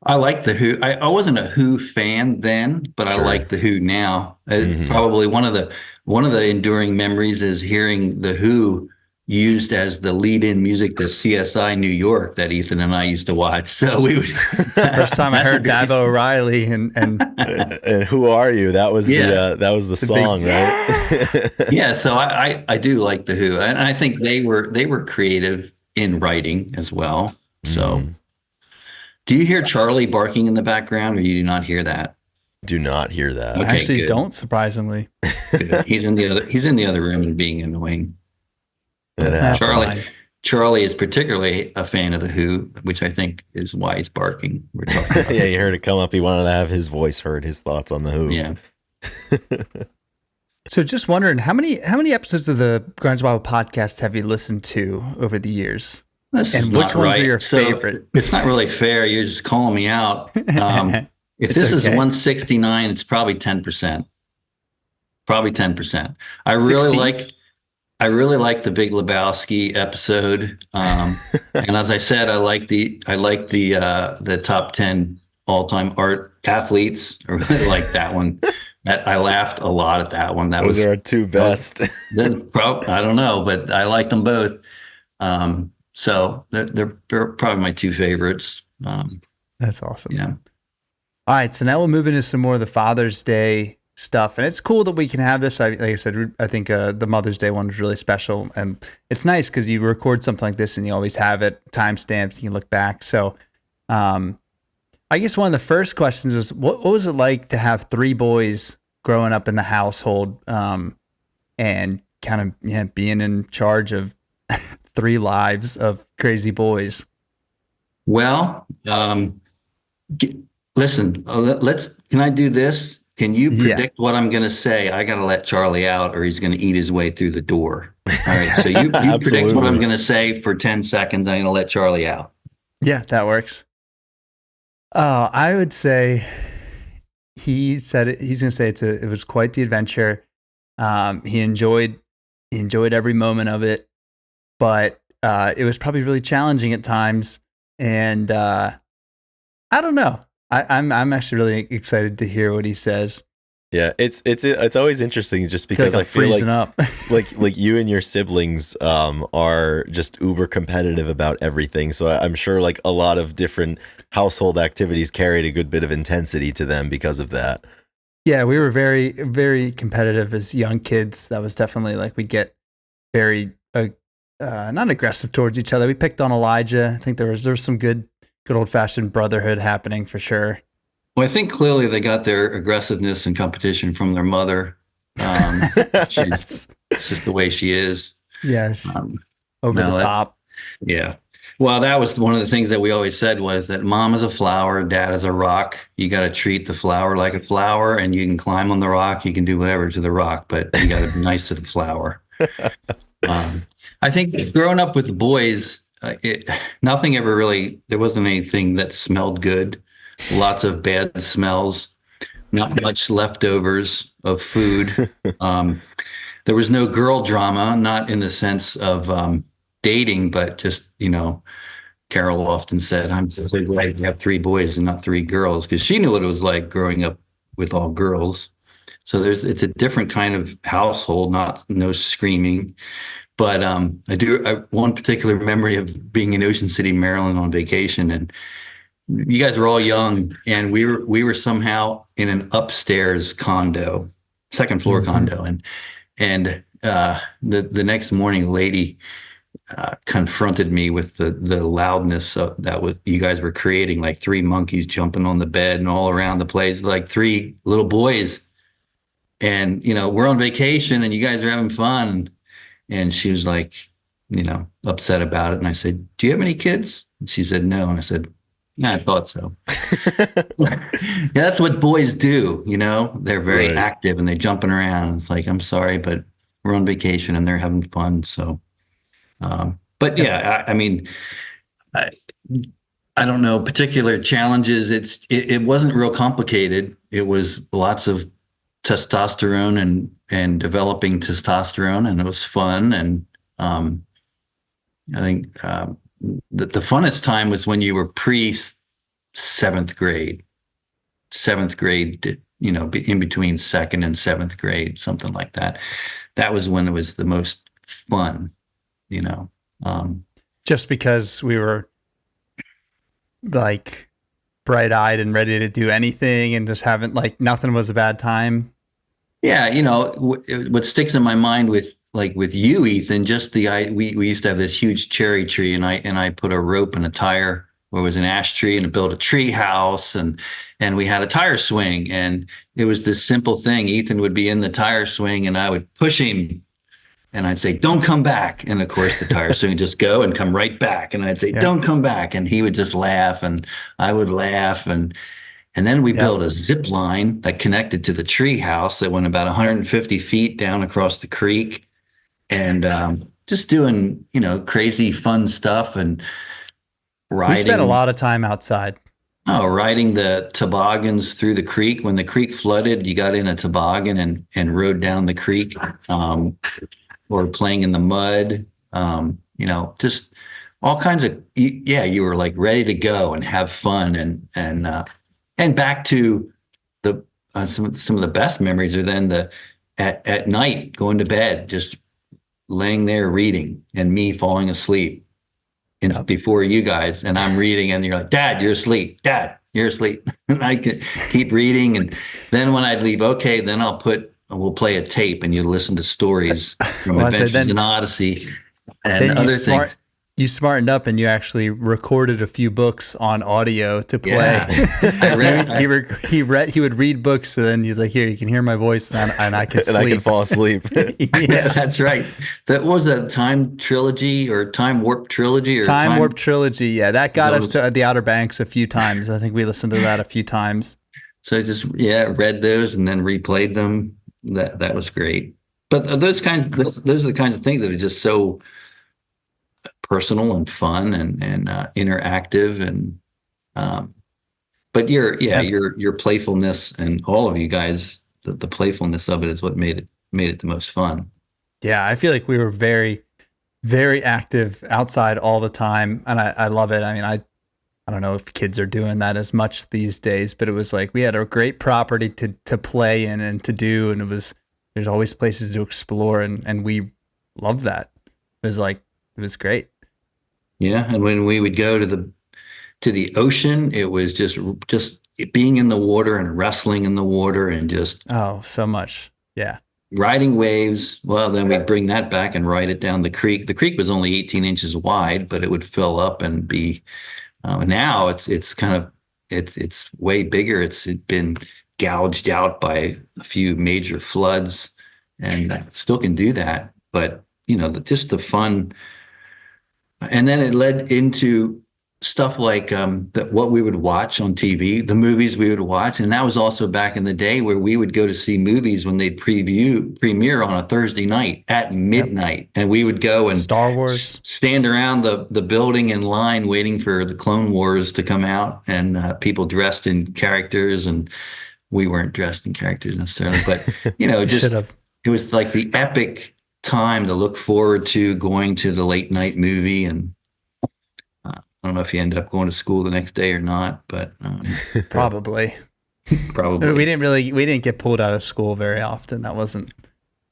I like The Who. I wasn't a Who fan then, but I like The Who now. Probably one of the enduring memories is hearing The Who used as the lead-in music to CSI New York that Ethan and I used to watch. So we would first time I heard Dabo O'Reilly and and Who Are You? That was the song, right? Yeah, so I do like The Who, and I think they were creative in writing as well. So do you hear Charlie barking in the background, or you do not hear that? Do not hear that. I actually good. Don't, surprisingly. Good. He's in the other room and being annoying. That's Charlie is particularly a fan of The Who, which I think is why he's barking. We're talking about yeah, you heard it come up. He wanted to have his voice heard, his thoughts on The Who. Yeah. So just wondering, how many episodes of the Grunge Bible podcast have you listened to over the years? And which ones are your favorite? It's not really fair. You're just calling me out. If this is 169, it's probably 10%. Probably 10%. I really like the Big Lebowski episode, and as I said, I like the top 10 all-time art athletes. I really like that one. That I laughed a lot at that one. Those are our two best. I don't know, but I like them both. So they're probably my two favorites. That's awesome. Yeah. All right, so now we'll move into some more of the Father's Day stuff, and it's cool that we can have this. Like I said, I think the Mother's Day one was really special, and it's nice because you record something like this and you always have it timestamped. You can look back. So, I guess one of the first questions was, what was it like to have three boys growing up in the household, and kind of being in charge of three lives of crazy boys? Well, listen, can I do this? Can you Yeah, predict what I'm going to say? I got to let Charlie out or he's going to eat his way through the door. All right. So you predict what I'm Absolutely. going to say for 10 seconds. I'm going to let Charlie out. yeah, that works. Oh, I would say he said it. He's going to say it was quite the adventure. He enjoyed every moment of it, but it was probably really challenging at times. And I don't know. I'm actually really excited to hear what he says. Yeah, it's always interesting just I feel because like I I'm feel freezing like up. like you and your siblings are just uber competitive about everything. So I'm sure like a lot of different household activities carried a good bit of intensity to them because of that. Yeah, we were very, very competitive as young kids. That was definitely like we'd get very not aggressive towards each other. We picked on Elijah. I think there was some good old fashioned brotherhood happening for sure. Well, I think clearly they got their aggressiveness and competition from their mother. She's Yes. It's just the way she is. Yes. Um, Over the no, that's top. yeah. Well, that was one of the things that we always said was that mom is a flower, dad is a rock. You got to treat the flower like a flower, and you can climb on the rock, you can do whatever to the rock, but you got to be nice to the flower. I think growing up with boys, nothing ever really. There wasn't anything that smelled good. Lots of bad smells. Not much leftovers of food. Um, there was no girl drama, not in the sense of dating, but just, Carol often said, I'm so glad you have three boys and not three girls, because she knew what it was like growing up with all girls. So it's a different kind of household, no screaming. But one particular memory of being in Ocean City, Maryland on vacation, and you guys were all young, and we were somehow in an upstairs condo, second floor Mm-hmm. condo, and the next morning, a lady confronted me with the loudness that what you guys were creating, like three monkeys jumping on the bed and all around the place, like three little boys, and we're on vacation and you guys are having fun, and she was like, upset about it, and I said, "Do you have any kids?" And she said, "No," and I said, "Yeah, I thought so." Yeah, that's what boys do, they're very Right. active and they're jumping around. It's like, I'm sorry, but we're on vacation and they're having fun. So, but Yep. yeah, I mean, I, I don't know particular challenges. It wasn't real complicated. It was lots of testosterone and developing testosterone, and it was fun. And I think the funnest time was when you were pre seventh grade. Seventh grade, in between second and seventh grade, something like that. That was when it was the most fun, you know. Um, Just because we were like bright eyed and ready to do anything and just haven't like nothing was a bad time. yeah, what sticks in my mind with you, Ethan, just we used to have this huge cherry tree, and I put a rope and a tire where it was an ash tree, and it built a tree house, and we had a tire swing, and it was this simple thing. Ethan would be in the tire swing, and I would push him, and I'd say, "Don't come back." And of course, the tire swing would just go and come right back, and I'd say, Yeah. "Don't come back," and he would just laugh, and I would laugh, and then we Yep. built a zip line that connected to the tree house that went about 150 feet down across the creek, and just doing, crazy fun stuff, and We spent a riding, lot of time outside. riding the toboggans through the creek. When the creek flooded, you got in a toboggan and rode down the creek, or playing in the mud, just all kinds of, yeah, you were like ready to go and have fun, and back to the some of the best memories are then at night going to bed, just laying there reading, and me falling asleep Yep. before you guys, and I'm reading, and you're like, "Dad, you're asleep. Dad, you're asleep." And I could keep reading, and then when I'd leave, okay, then we'll play a tape, and you listen to stories from Well, I said Adventures in Odyssey and then you other things. you smartened up and you actually recorded a few books on audio to play. Yeah. He would read books, and then he's like, "Here, you can hear my voice, and I could sleep." And I can fall asleep. Yeah, that's right. That was a time trilogy or time warp trilogy or Time Warp Trilogy. Yeah, that got us Those- to the Outer Banks a few times. I think we listened to that a few times. So I just read those and then replayed them. That was great. But those are the kinds of things that are just so personal and fun and interactive and but your playfulness and all of you guys, the playfulness of it is what made it the most fun. Yeah, I feel like we were very, very active outside all the time, and I love it. I mean, I don't know if kids are doing that as much these days, but it was like we had a great property to play in and to do, and there's always places to explore, and we loved that. It was great. Yeah, and when we would go to the ocean, it was just being in the water and wrestling in the water and just so much. Yeah. Riding waves. Well, then we'd bring that back and ride it down the creek. The creek was only 18 inches wide, but it would fill up and be. Now it's kind of it's way bigger. It's been gouged out by a few major floods, and it still can do that. But just the fun. And then it led into stuff like what we would watch on TV, the movies we would watch. And that was also back in the day where we would go to see movies when they'd premiere on a Thursday night at midnight. Yep. And we would go and Star Wars, stand around the building in line waiting for the Clone Wars to come out, and people dressed in characters, and we weren't dressed in characters necessarily, but it was like the epic time to look forward to going to the late night movie. And I don't know if you ended up going to school the next day or not, but probably we didn't get pulled out of school very often. That wasn't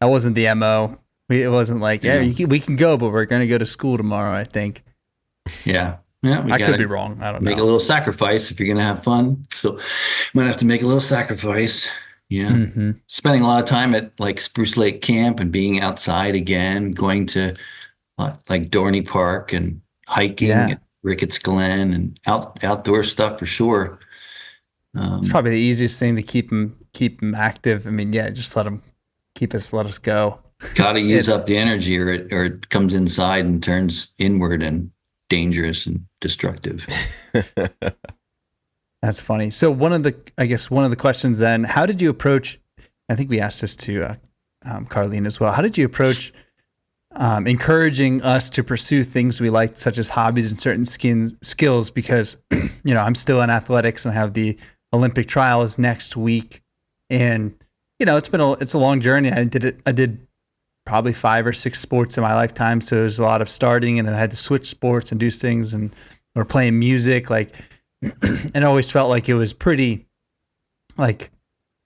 the MO. It wasn't like we can go, but we're going to go to school tomorrow, I think. Yeah, I could be wrong. I don't know. Make a little sacrifice if you're going to have fun. So you might have to make a little sacrifice. Yeah. Mm-hmm. Spending a lot of time at like Spruce Lake Camp and being outside again, going to like Dorney Park and hiking at Ricketts Glen and outdoor stuff for sure. It's probably the easiest thing to keep them active. I mean, just let us go. Got to use up the energy or it comes inside and turns inward and dangerous and destructive. That's funny. So one of the questions then, how did you approach, I think we asked this to Carlene as well. How did you approach encouraging us to pursue things we liked, such as hobbies and certain skills? Because, I'm still in athletics and I have the Olympic trials next week. And, it's a long journey. I did probably 5 or 6 sports in my lifetime. So there's a lot of starting, and then I had to switch sports and do things, or playing music, and it always felt like it was pretty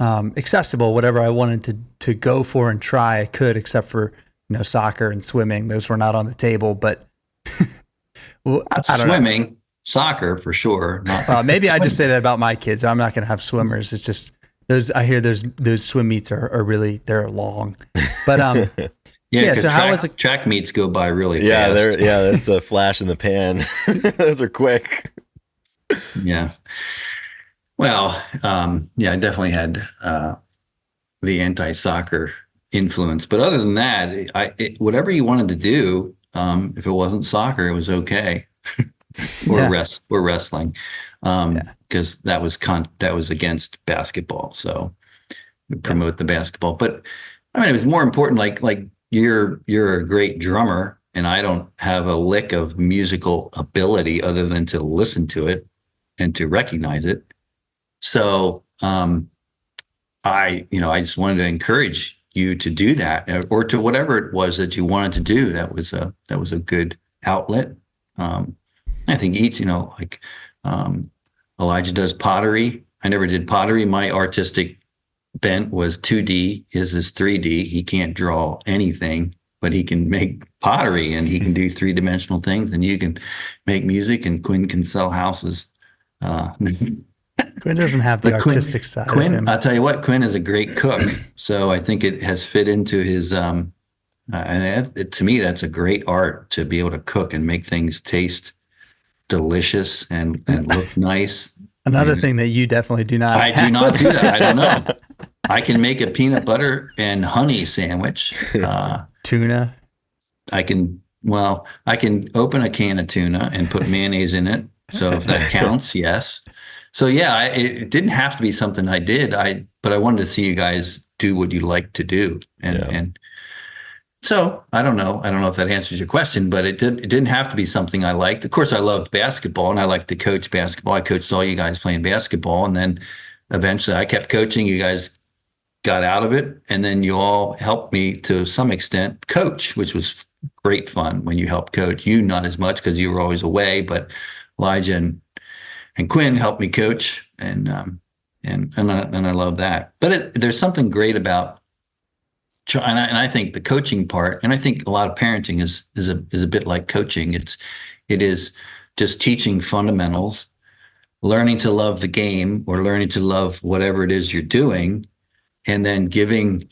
accessible. Whatever I wanted to go for and try, I could, except for soccer and swimming. Those were not on the table. But swimming, soccer for sure. Maybe I just say that about my kids. I'm not going to have swimmers. It's just those. I hear those swim meets are really, they're long. But so how was track meets go by really fast? That's a flash in the pan. Those are quick. Yeah. Well, I definitely had the anti-soccer influence, but other than that, whatever you wanted to do, if it wasn't soccer, it was okay, or wrestling, because that was against basketball, so we promote the basketball. But I mean, it was more important. Like you're a great drummer, and I don't have a lick of musical ability other than to listen to it and to recognize it. So I just wanted to encourage you to do that, or to whatever it was that you wanted to do. That was a good outlet. I think Elijah does pottery. I never did pottery. My artistic bent was 2D. His is 3D. He can't draw anything, but he can make pottery, and he can do 3-dimensional things, and you can make music, and Quinn can sell houses. Quinn doesn't have the artistic side. Quinn, I'll tell you what, Quinn is a great cook. So I think it has fit into his To me, that's a great art to be able to cook and make things taste delicious and look nice. Another And thing that you definitely do not I do have. not do that. I don't know. I can make a peanut butter and honey sandwich. Tuna. I can open a can of tuna and put mayonnaise in it. So if that counts, yes. So yeah, it didn't have to be something I did. But I wanted to see you guys do what you like to do. And so I don't know. I don't know if that answers your question, but it didn't have to be something I liked. Of course, I loved basketball and I liked to coach basketball. I coached all you guys playing basketball. And then eventually I kept coaching. You guys got out of it. And then you all helped me to some extent coach, which was great fun when you helped coach. You not as much because you were always away, but Elijah and Quinn helped me coach. And I love that. But there's something great about, and I think the coaching part, and I think a lot of parenting is a bit like coaching. It is just teaching fundamentals, learning to love the game or learning to love whatever it is you're doing, and then giving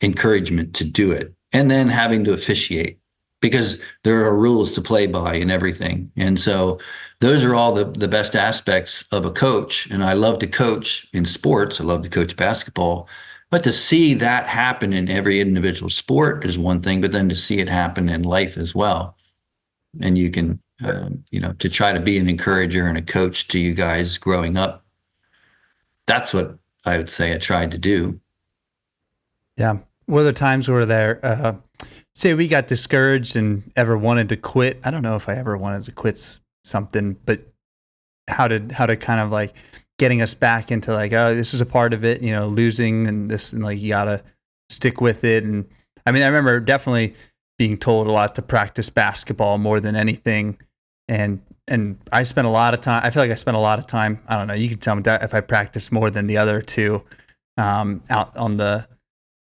encouragement to do it, and then having to officiate because there are rules to play by and everything. And so those are all the best aspects of a coach. And I love to coach in sports. I love to coach basketball. But to see that happen in every individual sport is one thing, but then to see it happen in life as well. And you can, to try to be an encourager and a coach to you guys growing up. That's what I would say I tried to do. Yeah. Were there times where there, say we got discouraged and ever wanted to quit? I don't know if I ever wanted to quit something, but how to kind of like getting us back into like, oh, this is a part of it, losing and this, and like, you gotta stick with it. And I mean, I remember definitely being told a lot to practice basketball more than anything. And I spent a lot of time, I feel like I spent a lot of time, I don't know, you can tell me if I practiced more than the other two out on the,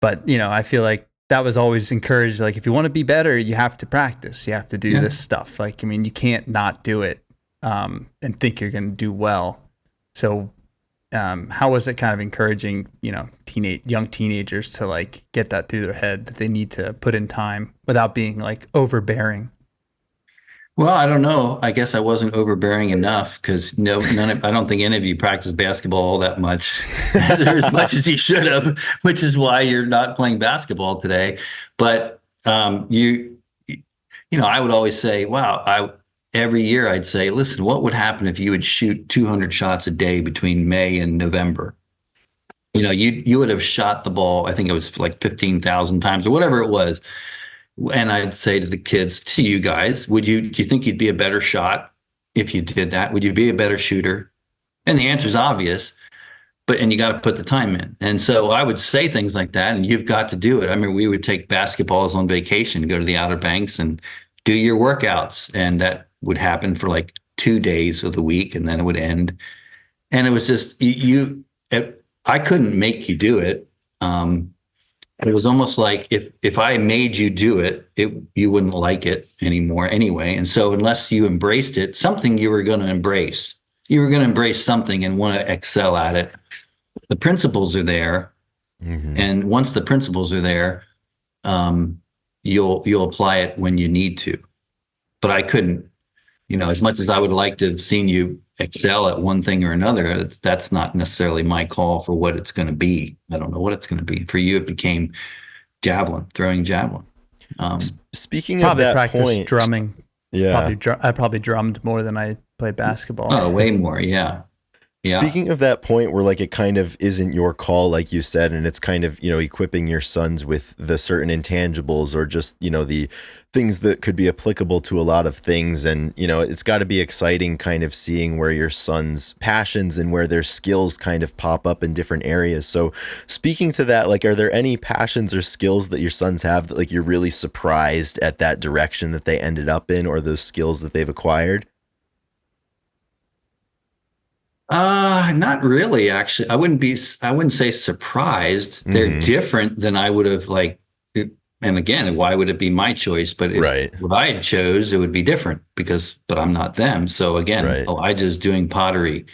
but I feel like that was always encouraged. Like, if you want to be better, you have to practice. You have to do this stuff. Like, I mean, you can't not do it and think you're going to do well. So how was it kind of encouraging, young teenagers to like get that through their head that they need to put in time without being like overbearing? Well, I don't know. I guess I wasn't overbearing enough because I don't think any of you practice basketball all that much, as much as you should have, which is why you're not playing basketball today. But I would always say, wow, every year I'd say, listen, what would happen if you would shoot 200 shots a day between May and November? You would have shot the ball, I think it was like 15,000 times or whatever it was. And I'd say to the kids, to you guys, do you think you'd be a better shot if you did that? Would you be a better shooter? And the answer is obvious, and you got to put the time in. And so I would say things like that, and you've got to do it. I mean, we would take basketballs on vacation, go to the Outer Banks and do your workouts. And that would happen for like 2 days of the week, and then it would end. And it was just, I couldn't make you do it. It was almost like if I made you do it, you wouldn't like it anymore anyway. And so unless you embraced it, something you were going to embrace. You were going to embrace something and want to excel at it. The principles are there. Mm-hmm. And once the principles are there, you'll apply it when you need to. But I couldn't, as much as I would like to have seen you excel at one thing or another, that's not necessarily my call for what it's going to be. I don't know what it's going to be. For you, it became throwing javelin. Speaking of that point, drumming. Yeah, I probably drummed more than I played basketball. Oh, way more. Yeah. Yeah. Speaking of that point where like it kind of isn't your call, like you said, and it's kind of, equipping your sons with the certain intangibles or just, the things that could be applicable to a lot of things. And, it's got to be exciting kind of seeing where your sons' passions and where their skills kind of pop up in different areas. So speaking to that, like, are there any passions or skills that your sons have that like you're really surprised at that direction that they ended up in or those skills that they've acquired? Not really, actually. I wouldn't say surprised. Mm-hmm. They're different than I would have and again, why would it be my choice? But if what I had chose, it would be different but I'm not them. So again, Elijah's doing pottery.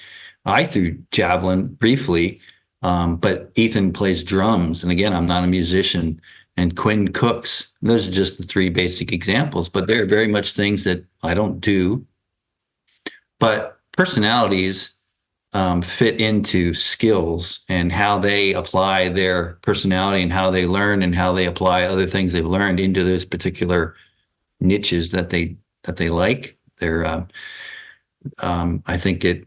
I threw javelin briefly, but Ethan plays drums. And again, I'm not a musician. and Quinn cooks. Those are just the three basic examples, but they're very much things that I don't do. But personalities fit into skills and how they apply their personality and how they learn and how they apply other things they've learned into those particular niches that they like. I think it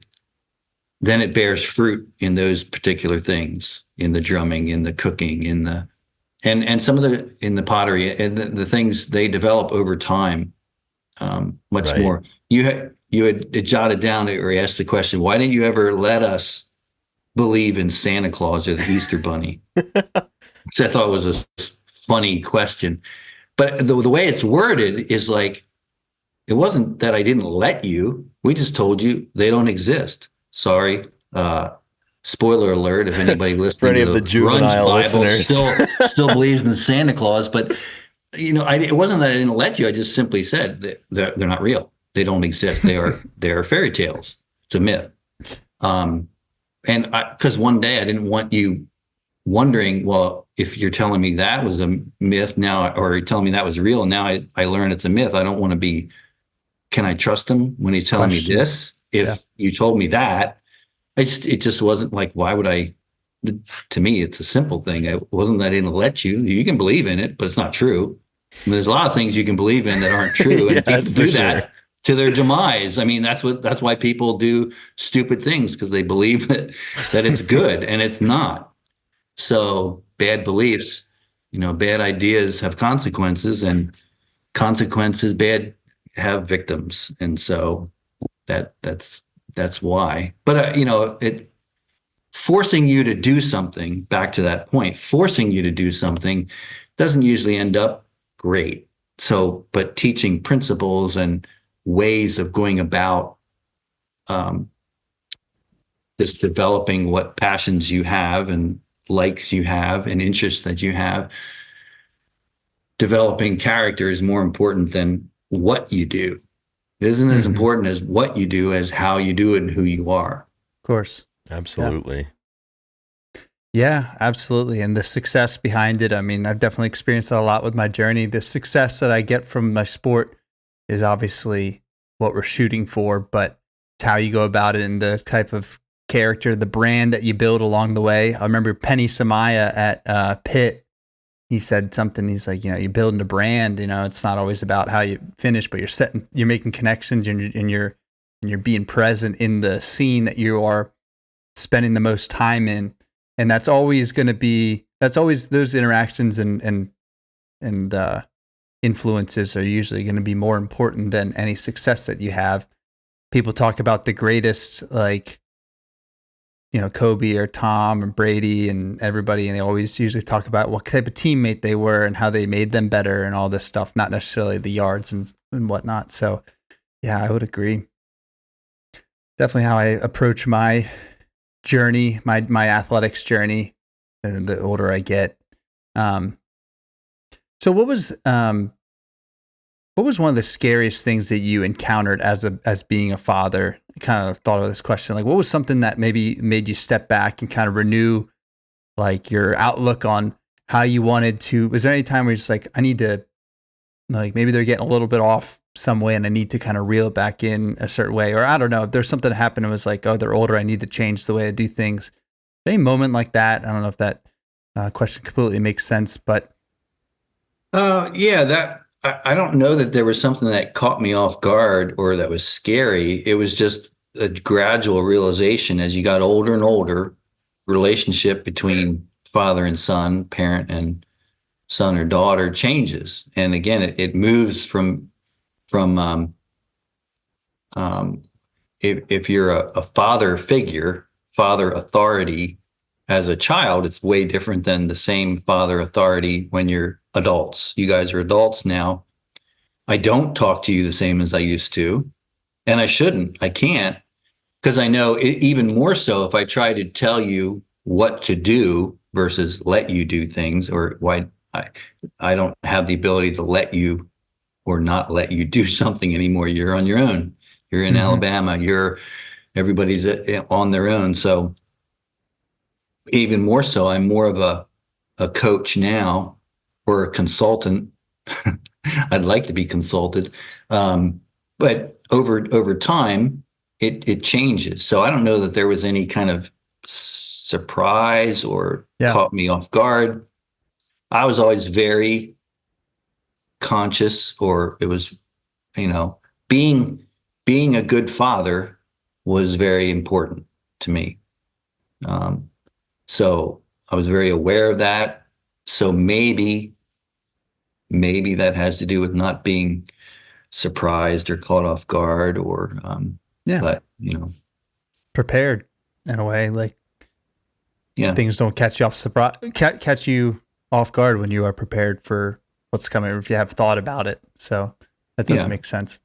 bears fruit in those particular things, in the drumming, in the cooking, and some of in the pottery, and the things they develop over time. Much Right. more. You had jotted down or asked the question, why didn't you ever let us believe in Santa Claus or the Easter Bunny? Which I thought was a funny question. But the way it's worded is like, it wasn't that I didn't let you. We just told you they don't exist. Sorry. Spoiler alert, if anybody listening For any to of the the juvenile Grunge Bible listeners. still believes in Santa Claus. But, it wasn't that I didn't let you. I just simply said that they're not real. They don't exist. They are fairy tales. It's a myth. And because one day I didn't want you wondering, well, if you're telling me that was a myth now, or you're telling me that was real, and now I learned it's a myth. I don't want to be, can I trust him when he's telling me this? If you told me that, it just wasn't like, why would I? To me, it's a simple thing. It wasn't that I didn't let you. You can believe in it, but it's not true. I mean, there's a lot of things you can believe in that aren't true, and people do that to their demise. I mean, that's why people do stupid things, because they believe that it's good and it's not. So bad beliefs, bad ideas have consequences, and consequences bad have victims, and so that's why. But it forcing you to do something. Back to that point, forcing you to do something doesn't usually end up great. So, but teaching principles and ways of going about just developing what passions you have and likes you have and interests that you have, developing character is more important than what you do. It isn't as important as what you do as how you do it and who you are. Of course. Absolutely. Yeah, absolutely. And the success behind it, I mean, I've definitely experienced that a lot with my journey. The success that I get from my sport is obviously what we're shooting for, but it's how you go about it and the type of character, the brand that you build along the way. I remember Penny Samaya at Pitt. He said something. He's like, you're building a brand. It's not always about how you finish, but you're making connections, and you're being present in the scene that you are spending the most time in. And that's always going to be. That's always those interactions and influences are usually going to be more important than any success that you have. People talk about the greatest, like, Kobe or Tom and Brady and everybody, and they always usually talk about what type of teammate they were and how they made them better and all this stuff, not necessarily the yards and whatnot. So, yeah, I would agree. Definitely how I approach my journey, my athletics journey, and the older I get. So what was one of the scariest things that you encountered as being a father? I kind of thought of this question. Like, what was something that maybe made you step back and kind of renew, like, your outlook on how you wanted to? Was there any time where you're just like, I need to, like, maybe they're getting a little bit off some way and I need to kind of reel back in a certain way? Or I don't know, if there's something that happened and was like, oh, they're older, I need to change the way I do things. Any moment like that? I don't know if that question completely makes sense, but. Yeah, I don't know that there was something that caught me off guard or that was scary. It was just a gradual realization as you got older and older, relationship between father and son, parent and son or daughter changes. And again, it moves from if you're a father figure, father authority as a child, it's way different than the same father authority when you're adults. You guys are adults now. I don't talk to you the same as I used to, and I shouldn't. I can't, because I know even more so if I try to tell you what to do versus let you do things, or why I don't have the ability to let you or not let you do something anymore. You're on your own. You're in Alabama. Everybody's on their own. So even more so, I'm more of a coach now or a consultant. I'd like to be consulted. But over time, it changes. So I don't know that there was any kind of surprise or Yeah. caught me off guard. I was always very conscious, or it was, you know, being a good father was very important to me. So I was very aware of that. So maybe that has to do with not being surprised or caught off guard, or Yeah. but you know, Prepared in a way, like yeah, things don't catch you off catch you off guard when you are prepared for what's coming, if you have thought about it. So that does yeah. make sense.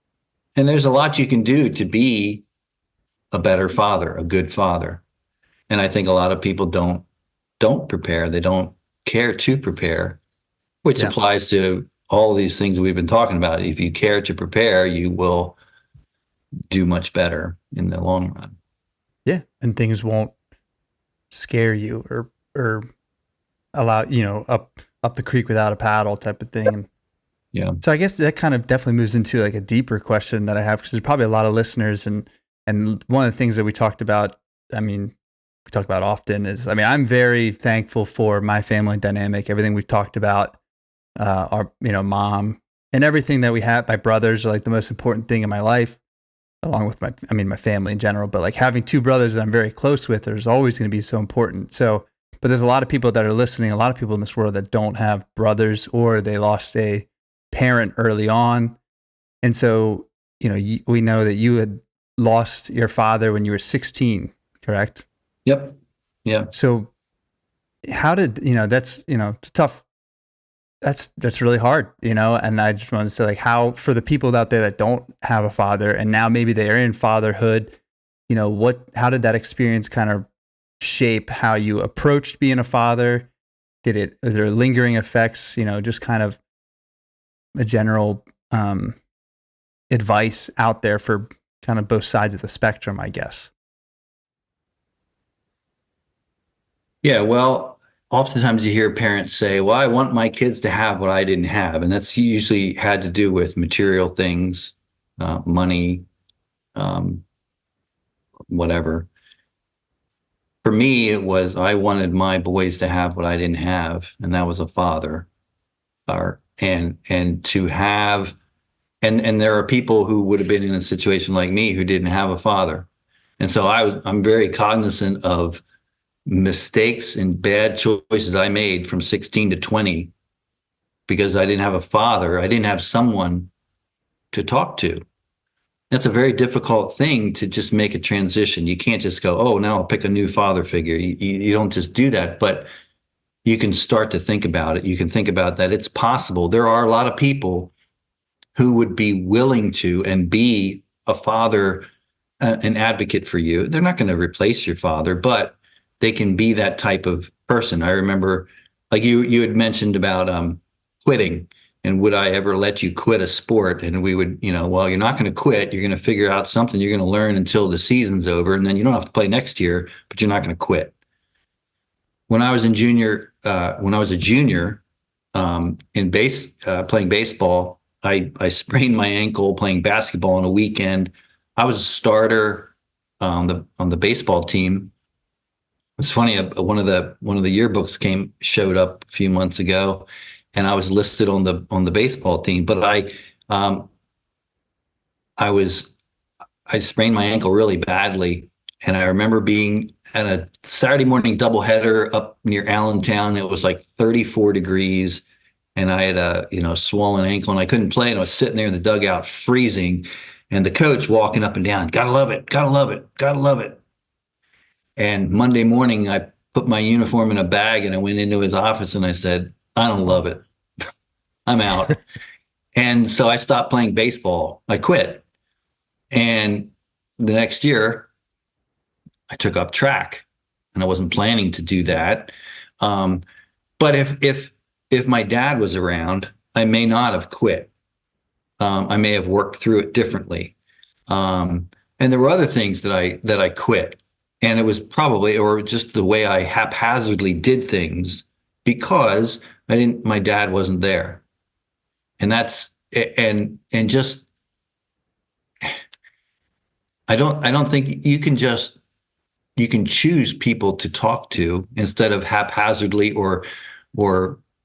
And there's a lot you can do to be a better father, a good father. And I think a lot of people don't prepare. They don't care to prepare, which Yeah. applies to all of these things we've been talking about. If you care to prepare, you will do much better in the long run. Yeah. And things won't scare you or allow, up the creek without a paddle type of thing. And Yeah. so I guess that kind of definitely moves into like a deeper question that I have, because there's probably a lot of listeners, and one of the things that we talked about often is, I'm very thankful for my family dynamic, everything we've talked about, our, mom, and everything that we have. My brothers are like the most important thing in my life, along with my family in general, but like having two brothers that I'm very close with is always going to be so important. So, but there's a lot of people that are listening, a lot of people in this world that don't have brothers, or they lost a parent early on. And so, we know that you had lost your father when you were 16, correct? Yep. Yeah. So how did, that's, it's a tough, that's really hard, and I just want to say, like, how, for the people out there that don't have a father and now maybe they are in fatherhood, how did that experience kind of shape how you approached being a father? Are there lingering effects, just kind of a general advice out there for kind of both sides of the spectrum, I guess? Yeah. Well, oftentimes you hear parents say, well, I want my kids to have what I didn't have. And that's usually had to do with material things, money, um, whatever. For me, it was, I wanted my boys to have what I didn't have, and that was a father. And to have, and there are people who would have been in a situation like me who didn't have a father. And so I'm very cognizant of mistakes and bad choices I made from 16 to 20 because I didn't have a father. I didn't have someone to talk to. That's a very difficult thing to just make a transition. You can't just go, oh, now I'll pick a new father figure. You don't just do that, but you can start to think about it. You can think about that it's possible. There are a lot of people who would be willing to and be a father, an advocate for you. They're not going to replace your father, but they can be that type of person. I remember, like you had mentioned about quitting, and would I ever let you quit a sport? And we would, well, you're not going to quit. You're going to figure out something you're going to learn until the season's over, and then you don't have to play next year, but you're not going to quit. When I was a junior, playing baseball, I sprained my ankle playing basketball on a weekend. I was a starter on the baseball team. It's funny. One of the yearbooks showed up a few months ago, and I was listed on the baseball team. But I sprained my ankle really badly, and I remember being at a Saturday morning doubleheader up near Allentown. It was like 34 degrees, and I had a swollen ankle, and I couldn't play. And I was sitting there in the dugout freezing, and the coach walking up and down, gotta love it, gotta love it, gotta love it. And Monday morning, I put my uniform in a bag and I went into his office and I said, I don't love it. I'm out. And so I stopped playing baseball. I quit. And the next year, I took up track, and I wasn't planning to do that. But if my dad was around, I may not have quit. I may have worked through it differently. And there were other things that I quit. And it was probably, or just the way I haphazardly did things because my dad wasn't there. And that's, and just, I don't think you can choose people to talk to instead of haphazardly or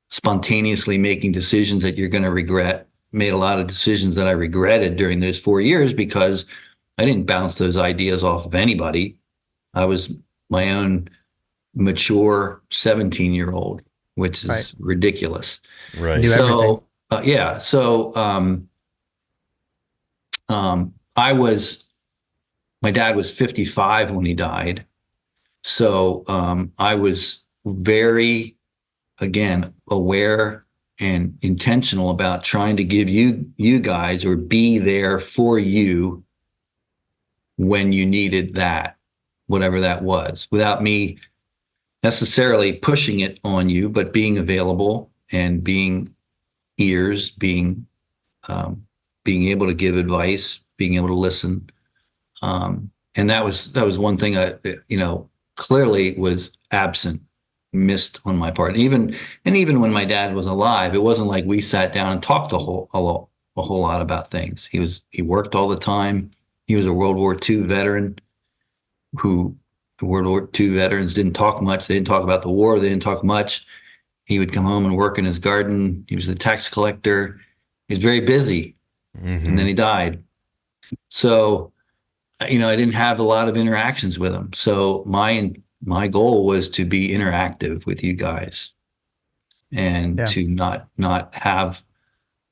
spontaneously making decisions that you're going to regret. Made a lot of decisions that I regretted during those 4 years because I didn't bounce those ideas off of anybody. I was my own mature 17-year-old, which is ridiculous. Right. Knew everything. So yeah. So my dad was 55 when he died. So I was very, again, aware and intentional about trying to give you guys, or be there for you when you needed that, whatever that was, without me necessarily pushing it on you, but being available and being ears, being able to give advice, being able to listen. And that was one thing I, clearly was absent, missed on my part. And even when my dad was alive, it wasn't like we sat down and talked a whole lot about things. He worked all the time. He was a World War II veteran World War II veterans didn't talk much. They didn't talk about the war. They didn't talk much. He would come home and work in his garden. He was a tax collector. He was very busy. Mm-hmm. And then he died. So, I didn't have a lot of interactions with him. So my goal was to be interactive with you guys and to not have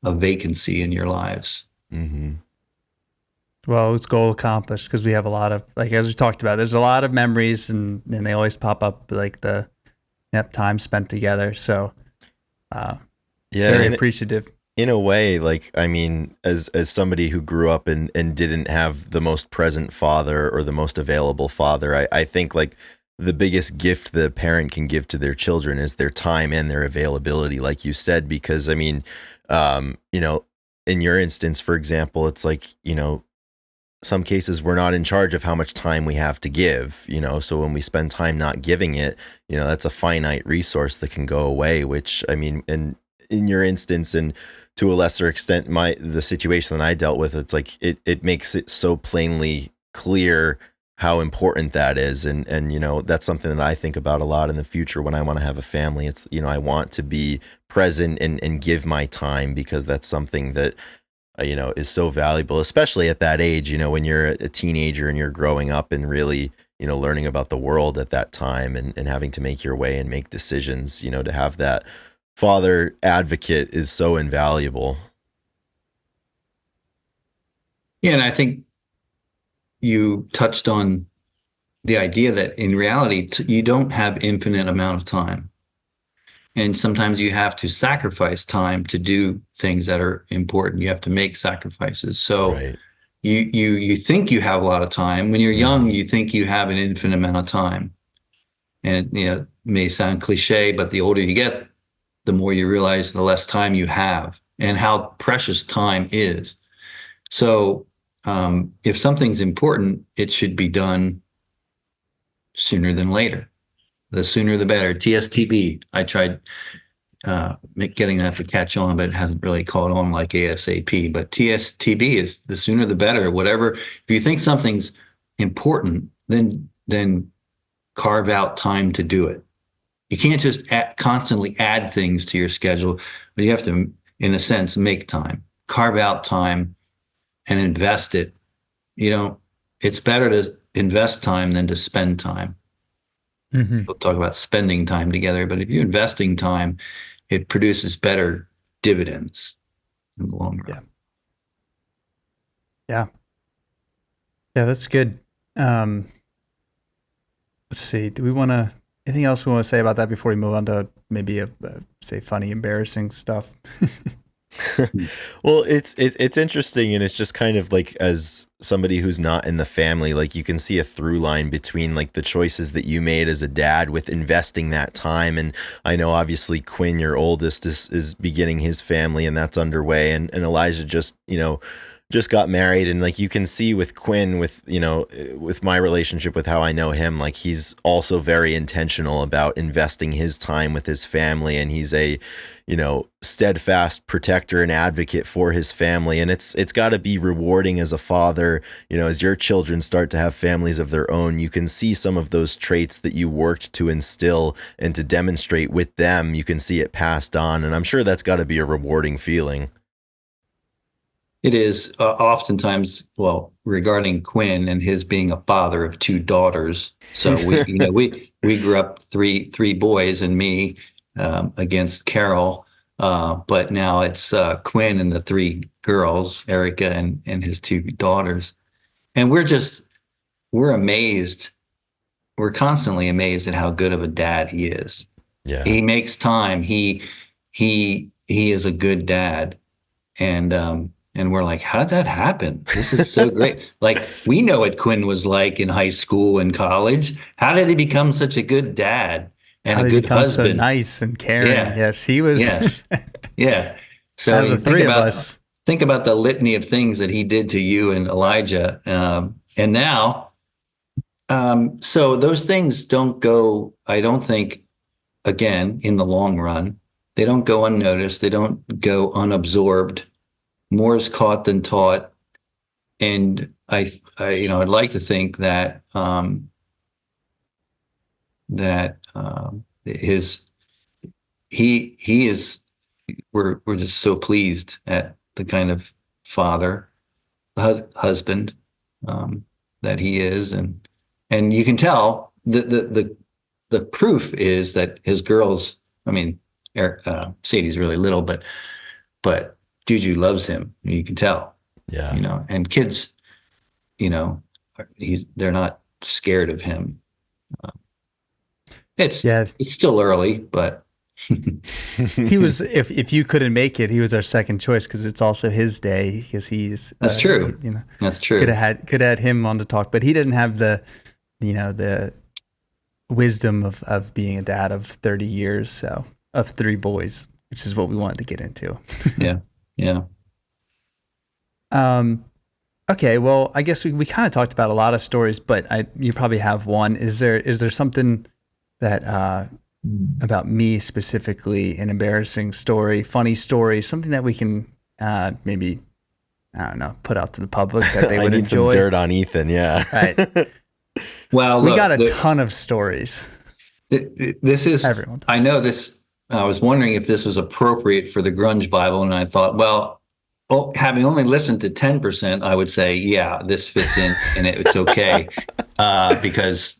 a vacancy in your lives. Mm-hmm. Well, it was goal accomplished because we have a lot of, like, as we talked about, there's a lot of memories and they always pop up, like the time spent together. So very appreciative. In a way, like, I mean, as somebody who grew up and didn't have the most present father or the most available father, I think like the biggest gift the parent can give to their children is their time and their availability, like you said, because I mean, in your instance, for example, it's like, some cases we're not in charge of how much time we have to give, so when we spend time not giving it, that's a finite resource that can go away, which, I mean, and in your instance, and to a lesser extent, the situation that I dealt with, it's like, it makes it so plainly clear how important that is. And, that's something that I think about a lot in the future when I want to have a family. It's, I want to be present and give my time, because that's something that, is so valuable, especially at that age, when you're a teenager and you're growing up and really, learning about the world at that time and having to make your way and make decisions, to have that father advocate is so invaluable. Yeah. And I think you touched on the idea that in reality, you don't have infinite amount of time. And sometimes you have to sacrifice time to do things that are important. You have to make sacrifices. So right. you think you have a lot of time. When you're young, you think you have an infinite amount of time. And it may sound cliche, but the older you get, the more you realize the less time you have and how precious time is. So if something's important, it should be done sooner than later. The sooner the better. TSTB. I tried getting that to catch on, but it hasn't really caught on like ASAP. But TSTB is the sooner the better. Whatever. If you think something's important, then carve out time to do it. You can't just constantly add things to your schedule, but you have to, in a sense, make time, carve out time, and invest it. It's better to invest time than to spend time. Mm-hmm. We'll talk about spending time together, but if you're investing time, it produces better dividends in the long run. Yeah, that's good. Let's see. Do we want to, anything else we want to say about that before we move on to maybe say funny, embarrassing stuff? Well, it's interesting, and it's just kind of like, as somebody who's not in the family, like you can see a through line between like the choices that you made as a dad with investing that time. And I know obviously Quinn, your oldest, is beginning his family, and that's underway, and Elijah just just got married, and like you can see with Quinn, with with my relationship, with how I know him, like he's also very intentional about investing his time with his family, and he's a steadfast protector and advocate for his family. And it's got to be rewarding as a father, as your children start to have families of their own. You can see some of those traits that you worked to instill and to demonstrate with them. You can see it passed on, and I'm sure that's got to be a rewarding feeling. It is oftentimes, well, regarding Quinn and his being a father of two daughters. So we grew up three boys and me against Carol, but now it's Quinn and the three girls, Erica and his two daughters, and we're amazed. We're constantly amazed at how good of a dad he is. Yeah, he makes time. He is a good dad, and we're like, how did that happen? This is so great. Like, we know what Quinn was like in high school and college. How did he become such a good dad and a good husband? So nice and caring. Yeah. Yes, he was. Yes. Yeah. So the three of us. Think about the litany of things that he did to you and Elijah. And now, so those things don't go, I don't think, again, in the long run, they don't go unnoticed. They don't go unabsorbed. More is caught than taught, and I'd like to think that he is. We're just so pleased at the kind of father, husband that he is, and you can tell the proof is that his girls. I mean, Sadie's really little, but Juju loves him. You can tell. Yeah. And kids, they're not scared of him. It's still early, but he was, if you couldn't make it, he was our second choice, because it's also his day, because he's that's true. That's true. Could have had him on to talk, but he didn't have the wisdom of being a dad of 30 years, so of three boys, which is what we wanted to get into. Yeah. Yeah. Okay. Well, I guess we kind of talked about a lot of stories, but you probably have one. Is there something that about me specifically, an embarrassing story, funny story, something that we can maybe, I don't know, put out to the public that they would enjoy? Some dirt on Ethan. Yeah. Right. Well, we got a ton of stories. This is, everyone does. I know this. I was wondering if this was appropriate for the Grunge Bible, and I thought, well, having only listened to 10%, I would say, yeah, this fits in, and it's okay, because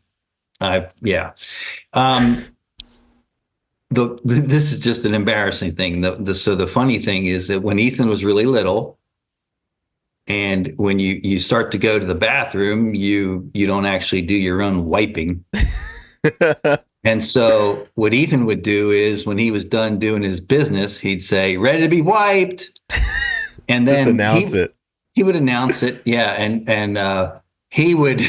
this is just an embarrassing thing. So the funny thing is that when Ethan was really little, and when you start to go to the bathroom, you don't actually do your own wiping. And so what Ethan would do is, when he was done doing his business, he'd say, "Ready to be wiped." And then just announce it. He would announce it. Yeah. And he would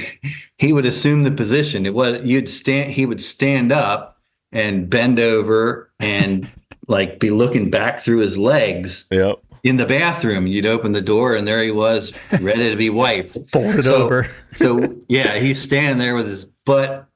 assume the position. It was, he would stand up and bend over and like be looking back through his legs. Yep. In the bathroom. You'd open the door and there he was, ready to be wiped. Folded over. So yeah, he's standing there with his butt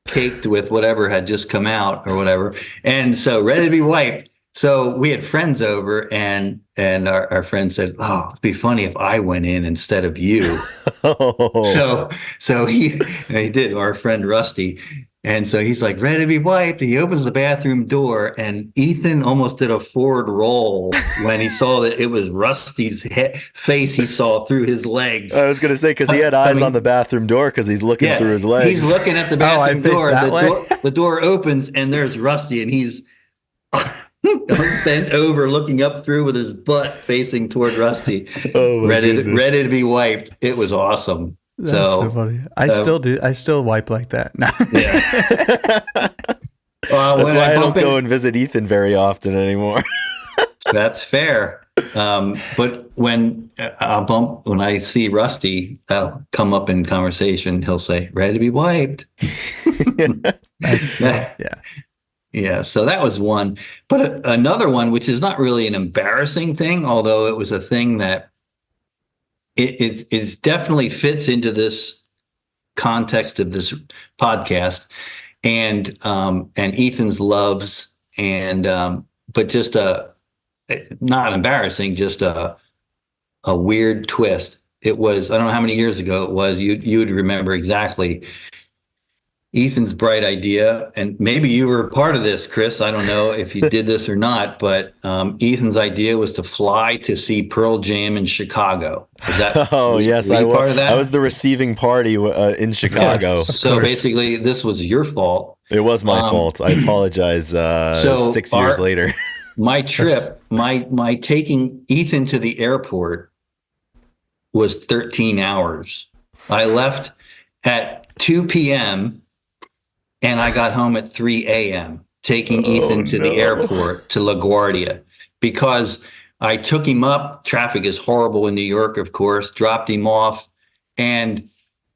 caked with whatever had just come out or whatever. And so ready to be wiped. So we had friends over, and our friend said, "Oh, it'd be funny if I went in instead of you." Oh. So he did, our friend Rusty. And so he's like, ready to be wiped. He opens the bathroom door, and Ethan almost did a forward roll when he saw that it was Rusty's face he saw through his legs. I was going to say, because he had eyes on the bathroom door, because he's looking through his legs. He's looking at the bathroom door. The door opens, and there's Rusty, and he's bent over, looking up through with his butt facing toward Rusty, ready to be wiped. It was awesome. That's so funny. I still do. I still wipe like that. Yeah. That's why I don't go and visit Ethan very often anymore. That's fair. But when I see Rusty, that'll come up in conversation. He'll say, "Ready to be wiped." Yeah. So that was one. But another one, which is not really an embarrassing thing, although it was a thing that it definitely fits into this context of this podcast, and Ethan's loves, and but just not embarrassing, just a weird twist. It was, I don't know how many years ago it was. You would remember exactly. Ethan's bright idea, and maybe you were part of this, Chris. I don't know if you did this or not, but Ethan's idea was to fly to see Pearl Jam in Chicago. Was that? Oh, yes, were I you was. part of that? I was the receiving party in Chicago. So basically, this was your fault. It was my fault. I apologize. So 6 years later. My trip, my taking Ethan to the airport was 13 hours. I left at 2 p.m. and I got home at 3 a.m. taking Ethan to the airport to LaGuardia, because I took him up. Traffic is horrible in New York, of course, dropped him off. And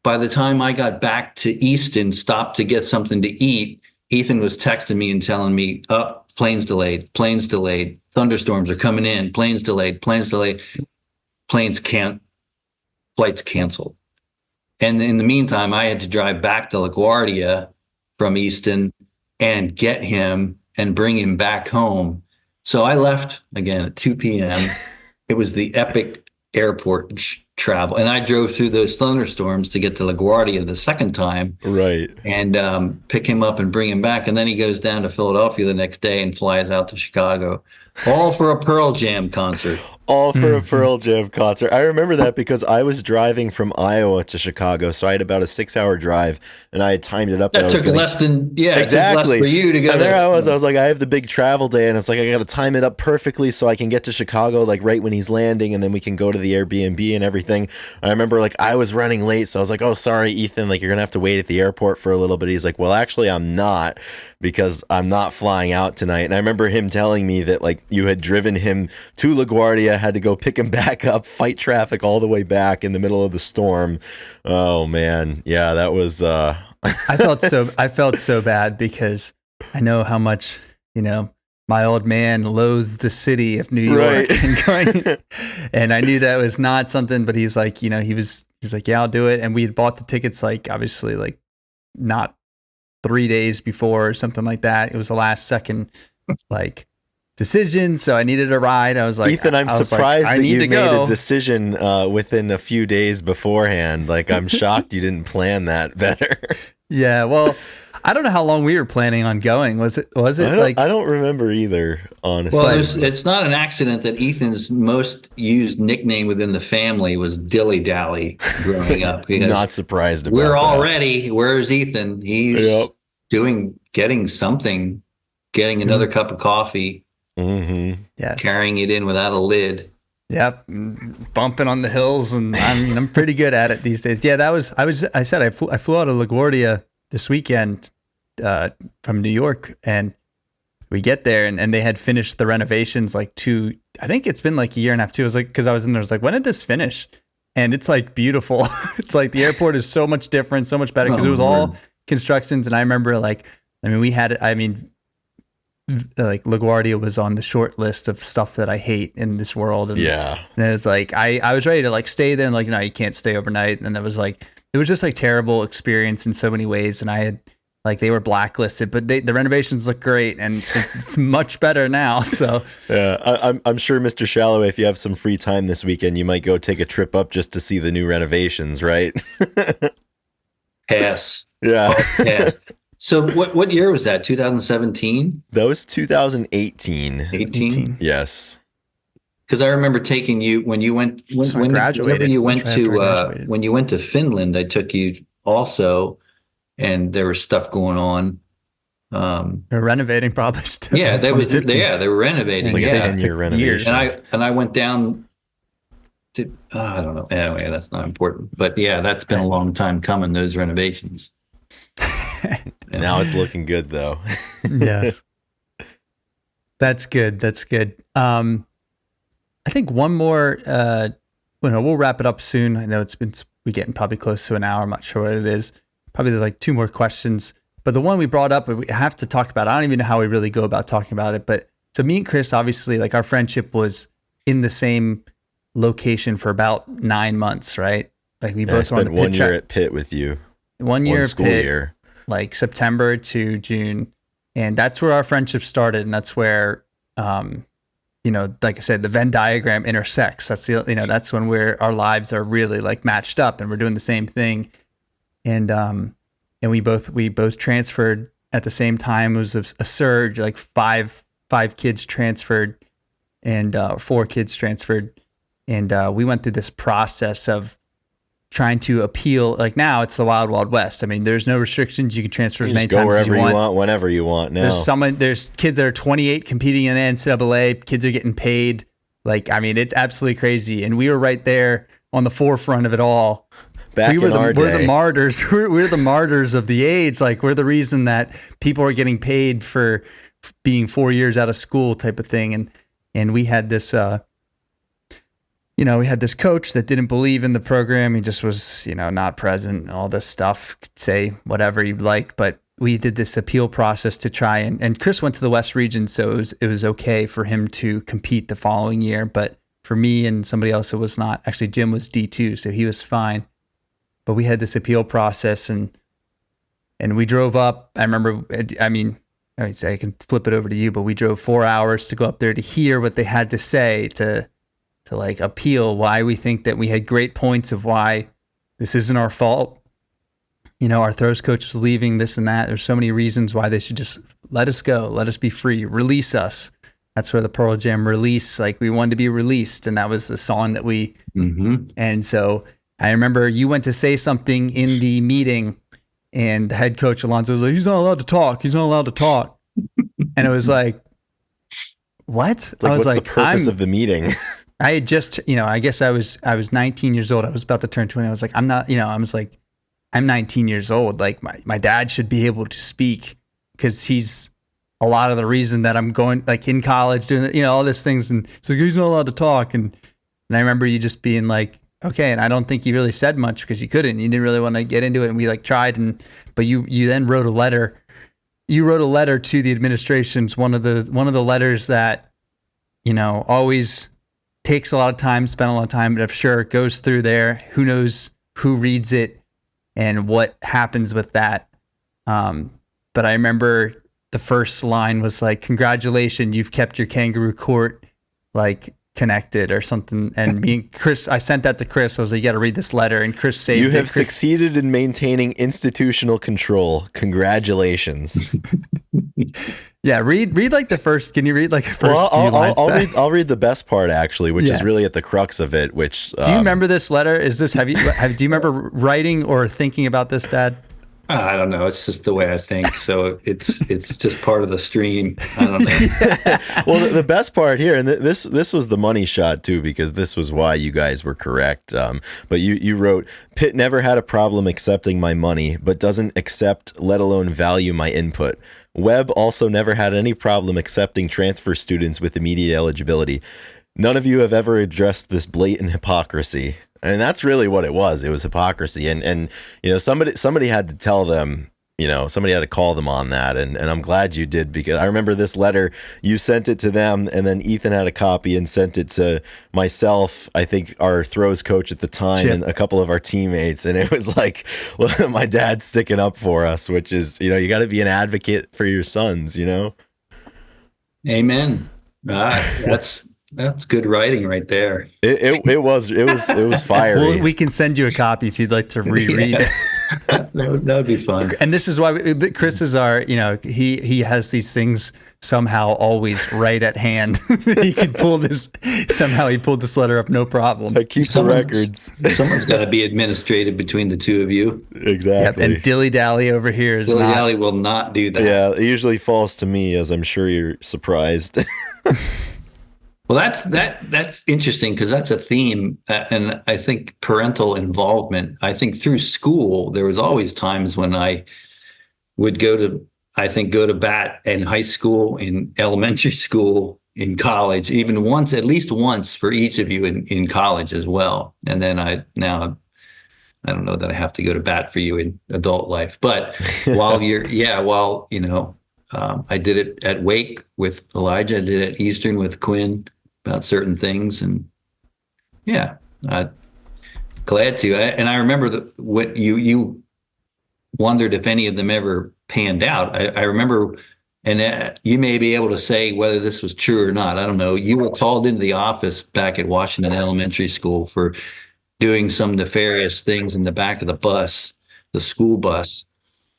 by the time I got back to Easton, stopped to get something to eat, Ethan was texting me and telling me, planes delayed, thunderstorms are coming in, planes delayed, flights canceled. And in the meantime, I had to drive back to LaGuardia from Easton and get him and bring him back home. So I left again at 2 p.m. It was the epic airport travel. And I drove through those thunderstorms to get to LaGuardia the second time. Right. And pick him up and bring him back. And then he goes down to Philadelphia the next day and flies out to Chicago, all for a Pearl Jam concert. All for a Pearl Jam concert. I remember that because I was driving from Iowa to Chicago, so I had about a 6-hour drive, and I had timed it up. That took less than exactly. It took less for you to go. And there I was like, I have the big travel day, and it's like I got to time it up perfectly so I can get to Chicago like right when he's landing, and then we can go to the Airbnb and everything. I remember like I was running late, so I was like, oh, sorry, Ethan, like you're gonna have to wait at the airport for a little bit. He's like, well, actually, I'm not, because I'm not flying out tonight. And I remember him telling me that like you had driven him to LaGuardia, had to go pick him back up, fight traffic all the way back in the middle of the storm. Oh man. Yeah, that was I felt so bad because I know how much, my old man loathes the city of New York, right. and I knew that was not something, but he's like, he's like, yeah, I'll do it. And we had bought the tickets, like obviously like not 3 days before or something like that. It was the last second like decision, so I needed a ride. I was like, Ethan, I'm surprised that you made a decision within a few days beforehand. Like, I'm shocked you didn't plan that better. Yeah, well, I don't know how long we were planning on going. Was it I don't remember either, honestly. Well, it's not an accident that Ethan's most used nickname within the family was Dilly Dally growing up. Not surprised about we're all that. ready. Where's Ethan? He's getting another cup of coffee. Mm-hmm. Yes. Carrying it in without a lid. Yep, bumping on the hills, and I'm pretty good at it these days. Yeah, I flew out of LaGuardia this weekend from New York, and we get there, and they had finished the renovations I think it's been like a year and a half too. I was like, because I was in there, I was like, when did this finish? And it's like beautiful. It's like the airport is so much different, so much better, because it was all constructions. And I remember like LaGuardia was on the short list of stuff that I hate in this world. And, and it was like, I was ready to like stay there, and like, no, you can't stay overnight. And it was just like terrible experience in so many ways. And I had like, they were blacklisted, but the renovations look great, and it's much better now. So yeah, I'm sure, Mr. Shalaway, if you have some free time this weekend, you might go take a trip up just to see the new renovations, right? Pass. Yeah. Pass. So what year was that? 2017? That was 2018. 18? Yes. Because I remember taking you when you went when graduated. You went to Finland. I took you also, and there was stuff going on. They're renovating probably still. Yeah, they were renovating. It's like a 10-year renovation. And I went down to I don't know. Anyway, that's not important. But yeah, that's been a long time coming, those renovations. Now it's looking good though. Yes. That's good. I think one more, we'll wrap it up soon. I know we're getting probably close to an hour. I'm not sure what it is. Probably there's like 2 more questions, but the one we brought up, we have to talk about, I don't even know how we really go about talking about it, but so me and Chris, obviously like our friendship was in the same location for about 9 months, right? Like we I both were on spent the one Pitt year track. at Pitt with you. 1 year One at school Pitt, year. like September to June. And that's where our friendship started. And that's where, like I said, the Venn diagram intersects. That's that's when our lives are really like matched up and we're doing the same thing. And we both transferred at the same time. It was a surge, like five kids transferred and 4 kids transferred. And we went through this process of trying to appeal. Like now it's the wild, wild west. I mean, there's no restrictions. You can transfer as many times as you want. Whenever you want now. There's kids that are 28 competing in the NCAA. Kids are getting paid. Like, I mean, it's absolutely crazy. And we were right there on the forefront of it all. We're the martyrs. We're the martyrs of the age. Like, we're the reason that people are getting paid for being 4 years out of school type of thing. And we had this, we had this coach that didn't believe in the program. He just was, not present and all this stuff. Could say whatever you'd like, but we did this appeal process to try and Chris went to the West region. So it was okay for him to compete the following year. But for me and somebody else, it was not. Actually, Jim was D2, so he was fine. But we had this appeal process and we drove up. I remember, I'd say I can flip it over to you, but we drove 4 hours to go up there to hear what they had to say to like appeal why we think that we had great points of why this isn't our fault. Our throws coach was leaving, this and that. There's so many reasons why they should just let us go, let us be free, release us. That's where the Pearl Jam release, like we wanted to be released. And that was the song that and so I remember you went to say something in the meeting and the head coach Alonzo was like, he's not allowed to talk. He's not allowed to talk. And it was like, what? Like, I was what's the purpose of the meeting? I had just, I guess I was 19 years old. I was about to turn 20. I was like, I'm not, I was like, I'm 19 years old. Like my dad should be able to speak because he's a lot of the reason that I'm going like in college doing, all these things. And it's like, he's not allowed to talk. And I remember you just being like, okay. And I don't think you really said much because you couldn't, you didn't really want to get into it. And we like tried. But you then wrote a letter. You wrote a letter to the administrations. One of the letters that, always takes a lot of time, spent a lot of time, but I'm sure it goes through there. Who knows who reads it and what happens with that. But I remember the first line was like, congratulations, you've kept your kangaroo court like connected or something. And me and Chris, I sent that to Chris. I was like, you got to read this letter. And Chris saved it. You have succeeded in maintaining institutional control. Congratulations. Yeah, read like the first. Can you read like the first few lines? I'll read the best part actually, which is really at the crux of it. Which do you remember this letter? Is this do you remember writing or thinking about this, Dad? I don't know. It's just the way I think. So it's just part of the stream. I don't know. Yeah. Well, the best part here, and this was the money shot too, because this was why you guys were correct. But you wrote, Pitt never had a problem accepting my money, but doesn't accept, let alone value my input. Webb also never had any problem accepting transfer students with immediate eligibility. None of you have ever addressed this blatant hypocrisy. And that's really what it was. It was hypocrisy. And somebody had to tell them, somebody had to call them on that. And I'm glad you did, because I remember this letter, you sent it to them, and then Ethan had a copy and sent it to myself, I think our throws coach at the time, and a couple of our teammates. And it was like, well, my dad's sticking up for us, which is, you got to be an advocate for your sons, Amen. That's good writing right there. It was fiery. Well, we can send you a copy if you'd like to reread it. That would be fun. And this is why Chris is our, he has these things somehow always right at hand. He can pull this, somehow he pulled this letter up, no problem. I keep the records. Someone's got to be administrated between the two of you. Exactly. Yep, and dilly-dally over here is dilly-dally will not do that. Yeah, it usually falls to me, as I'm sure you're surprised. Well, that's interesting, because that's a theme, and I think parental involvement. I think through school there was always times when I would go to bat in high school, in elementary school, in college, even once, at least once for each of you in college as well. And then I don't know that I have to go to bat for you in adult life, but I did it at Wake with Elijah. I did it at Eastern with Quinn about certain things. And Yeah. Glad to. And I remember what you wondered if any of them ever panned out. I remember, and you may be able to say whether this was true or not. I don't know. You were called into the office back at Washington Elementary School for doing some nefarious things in the back of the bus, the school bus,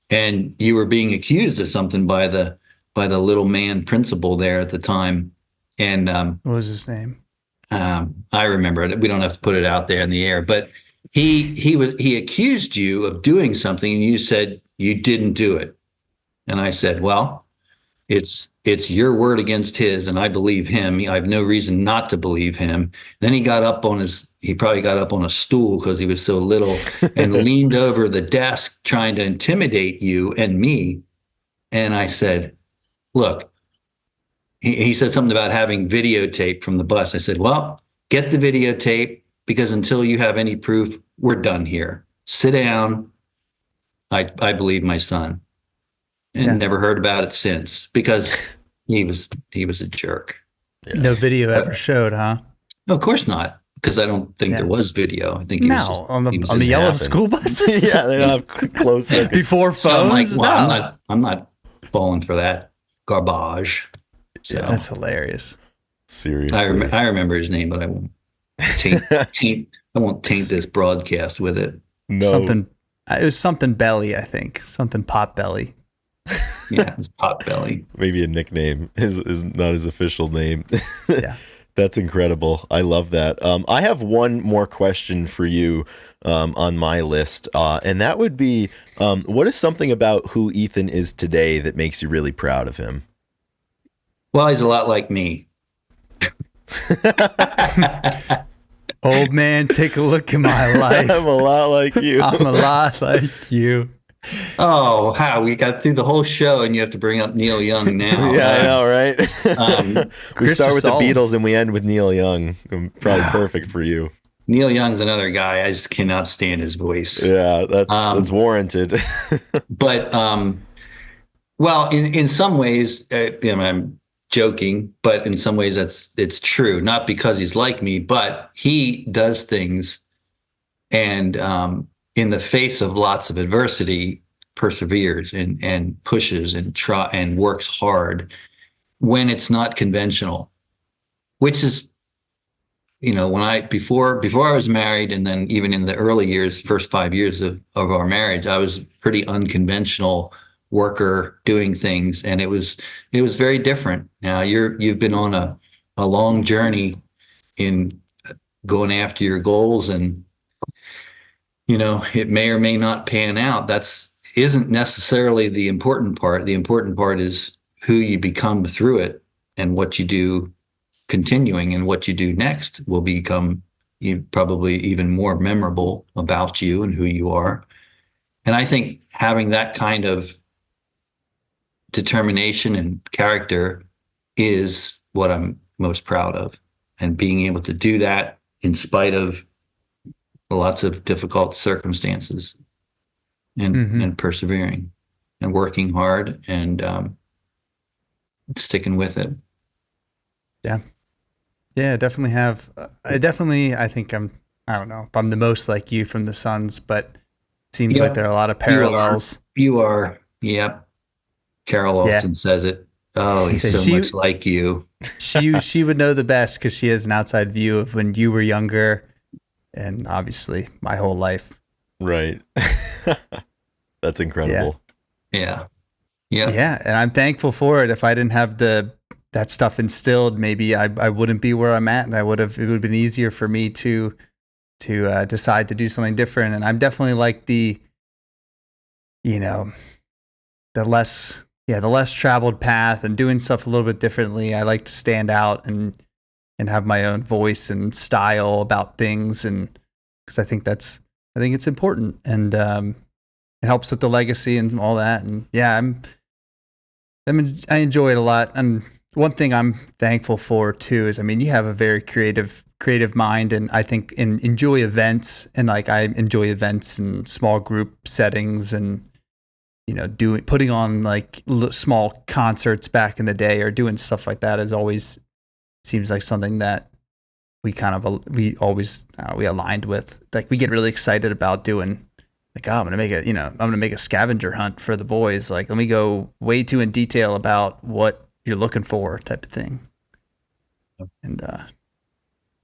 and you were being accused of something by the little man principal there at the time. And What was his name? I remember it. We don't have to put it out there in the air, but he accused you of doing something, and you said you didn't do it. And I said, well, it's your word against his, and I believe him. I have no reason not to believe him. Then he probably got up on a stool because he was so little and leaned over the desk trying to intimidate you and me. And I said, look, he said something about having videotape from the bus. I said, well, get the videotape, because until you have any proof, we're done here. Sit down. I believe my son. And never heard about it since, because he was a jerk. Yeah. No video ever showed, huh? No, of course not, because I don't think there was video. I think he was just, on the yellow school buses. Yeah, they don't have close before phones. So I'm like, well, I'm not falling for that garbage. So that's hilarious. Seriously, I remember his name, but I won't taint this broadcast with it. No. It was something belly, I think. Something pot belly. Yeah, it's pot belly. Maybe a nickname is not his official name. Yeah. That's incredible. I love that. I have one more question for you on my list, and that would be, what is something about who Ethan is today that makes you really proud of him? Well, he's a lot like me. Old man, take a look at my life. I'm a lot like you. I'm a lot like you. Oh, how we got through the whole show, and you have to bring up Neil Young now. Yeah, I know, right? We start with the Beatles and we end with Neil Young. Probably perfect for you. Neil Young's another guy. I just cannot stand his voice. Yeah, that's warranted. But well, in some ways, I'm joking, but in some ways it's true. Not because he's like me, but he does things, and in the face of lots of adversity, perseveres and pushes and works hard when it's not conventional, which is, when before I was married, and then even in the early years, first 5 years of our marriage, I was pretty unconventional worker doing things, and it was very different. Now you've been on a long journey in going after your goals, and it may or may not pan out. Isn't necessarily the important part. The important part is who you become through it, and what you do continuing, and what you do next will become probably even more memorable about you and who you are. And I think having that kind of determination and character is what I'm most proud of, and being able to do that in spite of lots of difficult circumstances, and persevering and working hard and sticking with it. Yeah. Yeah, definitely have. I think I don't know if I'm the most like you from the Sons, but it seems like there are a lot of parallels. You are. Yep. Carol often says it. Oh, he's so much like you. She would know the best, because she has an outside view of when you were younger, and obviously my whole life. Right. That's incredible. Yeah. Yeah, and I'm thankful for it. If I didn't have that stuff instilled, maybe I wouldn't be where I'm at, and it would have been easier for me to decide to do something different. And I'm definitely like the less traveled path, and doing stuff a little bit differently. I like to stand out and have my own voice and style about things, and because I think it's important, and it helps with the legacy and all that. And yeah, I enjoy it a lot. And one thing I'm thankful for too is, you have a very creative mind, and I think enjoy events, and like I enjoy events in small group settings, and putting on like small concerts back in the day, or doing stuff like that, is always seems like something that we always we aligned with. Like we get really excited about doing like, oh, I'm gonna make a scavenger hunt for the boys. Like let me go way too in detail about what you're looking for, type of thing. And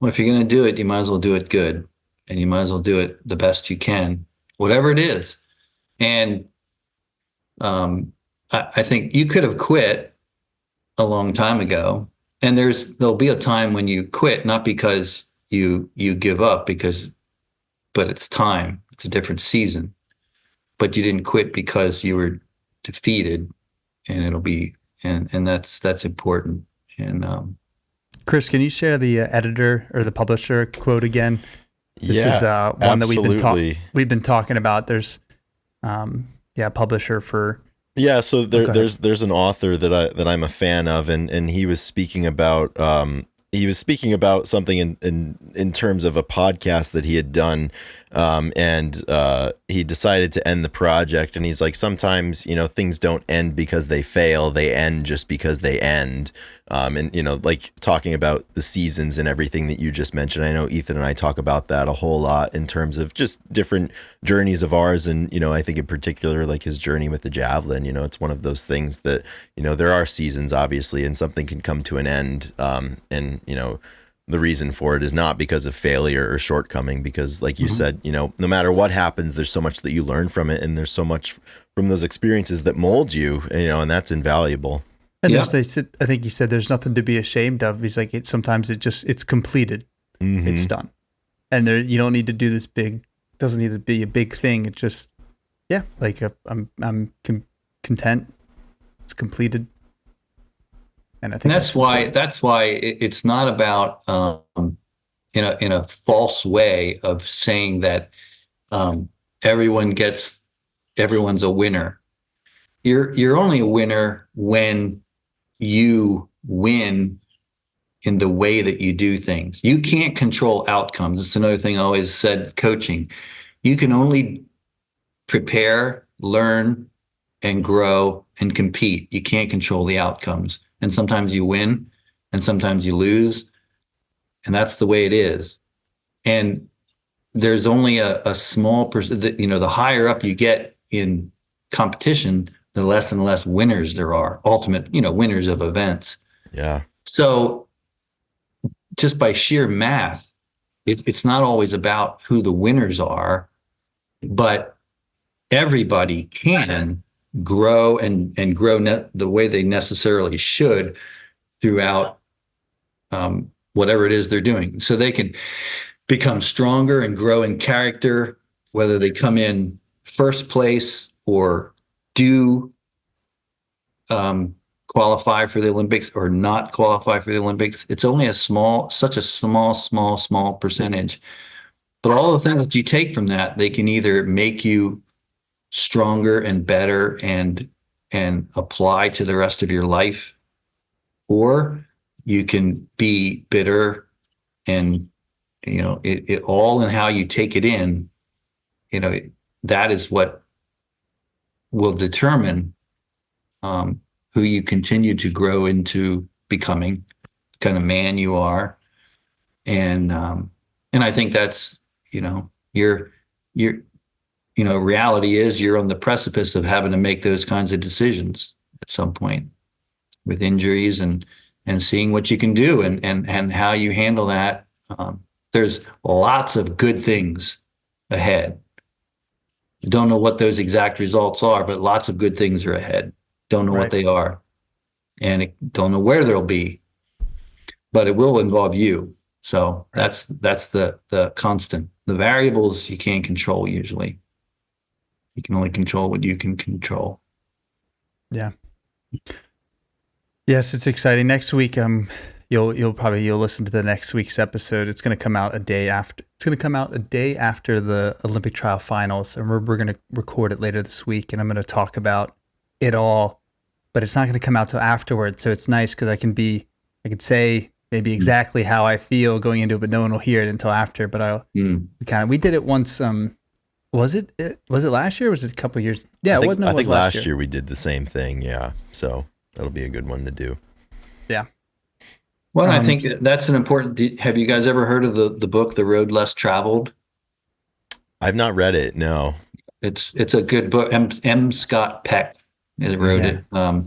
Well, if you're going to do it, you might as well do it good, and you might as well do it the best you can, whatever it is. And I think you could have quit a long time ago, and there'll be a time when you quit, not because you give up, but it's time. It's a different season. But you didn't quit because you were defeated, and that's important. And Chris, can you share the editor or the publisher quote again? This is one absolutely. that we've been talking about. There's publisher for. Yeah, so there's an author that I'm a fan of, and he was speaking about something in terms of a podcast that he had done, and he decided to end the project. And he's like, sometimes things don't end because they fail; they end just because they end. And like talking about the seasons and everything that you just mentioned. I know Ethan and I talk about that a whole lot in terms of just different journeys of ours, and I think in particular like his journey with the javelin. It's one of those things that there are seasons, obviously, and something can come to an end, and the reason for it is not because of failure or shortcoming, because like you said, no matter what happens, there's so much that you learn from it, and there's so much from those experiences that mold you, and that's invaluable. And I think he said there's nothing to be ashamed of. He's like, sometimes it's completed, it's done, and you don't need to do this big. Doesn't need to be a big thing. It's just I'm content. It's completed. And I think that's why it's not about in a false way of saying that everyone's a winner. You're only a winner when you win in the way that you do things. You can't control outcomes. It's another thing I always said coaching. You can only prepare, learn, and grow and compete. You can't control the outcomes. And sometimes you win and sometimes you lose. And that's the way it is. And there's only a small percent, the higher up you get in competition, the less and less winners there are, ultimate, winners of events. Yeah. So just by sheer math, it's not always about who the winners are, but everybody can grow and grow the way they necessarily should throughout whatever it is they're doing. So they can become stronger and grow in character, whether they come in first place or do qualify for the Olympics or not qualify for the Olympics. It's only such a small percentage. But all the things that you take from that, they can either make you stronger and better and apply to the rest of your life, or you can be bitter and it all in how you take it in. That is what will determine who you continue to grow into becoming, kind of man you are. And I think that's reality is you're on the precipice of having to make those kinds of decisions at some point with injuries and seeing what you can do and how you handle that. There's lots of good things ahead. Don't know what those exact results are, but lots of good things are ahead. Don't know what they are, and don't know where they'll be, but it will involve you. So that's the constant. The variables you can't control usually. You can only control what you can control. Yeah. Yes, it's exciting. Next week, you'll listen to the next week's episode. It's going to come out a day after. It's going to come out a day after the Olympic trial finals, and we're going to record it later this week. And I'm going to talk about it all, but it's not going to come out till afterwards. So it's nice because I can say maybe exactly how I feel going into it, but no one will hear it until after. But we did it once. Was it last year? Or was it a couple of years? Yeah, I think last year we did the same thing. Yeah, so that'll be a good one to do. Yeah. Well, I think that's an important. Have you guys ever heard of the book, The Road Less Traveled? I've not read it. No. It's a good book. M. Scott Peck wrote Yeah. it.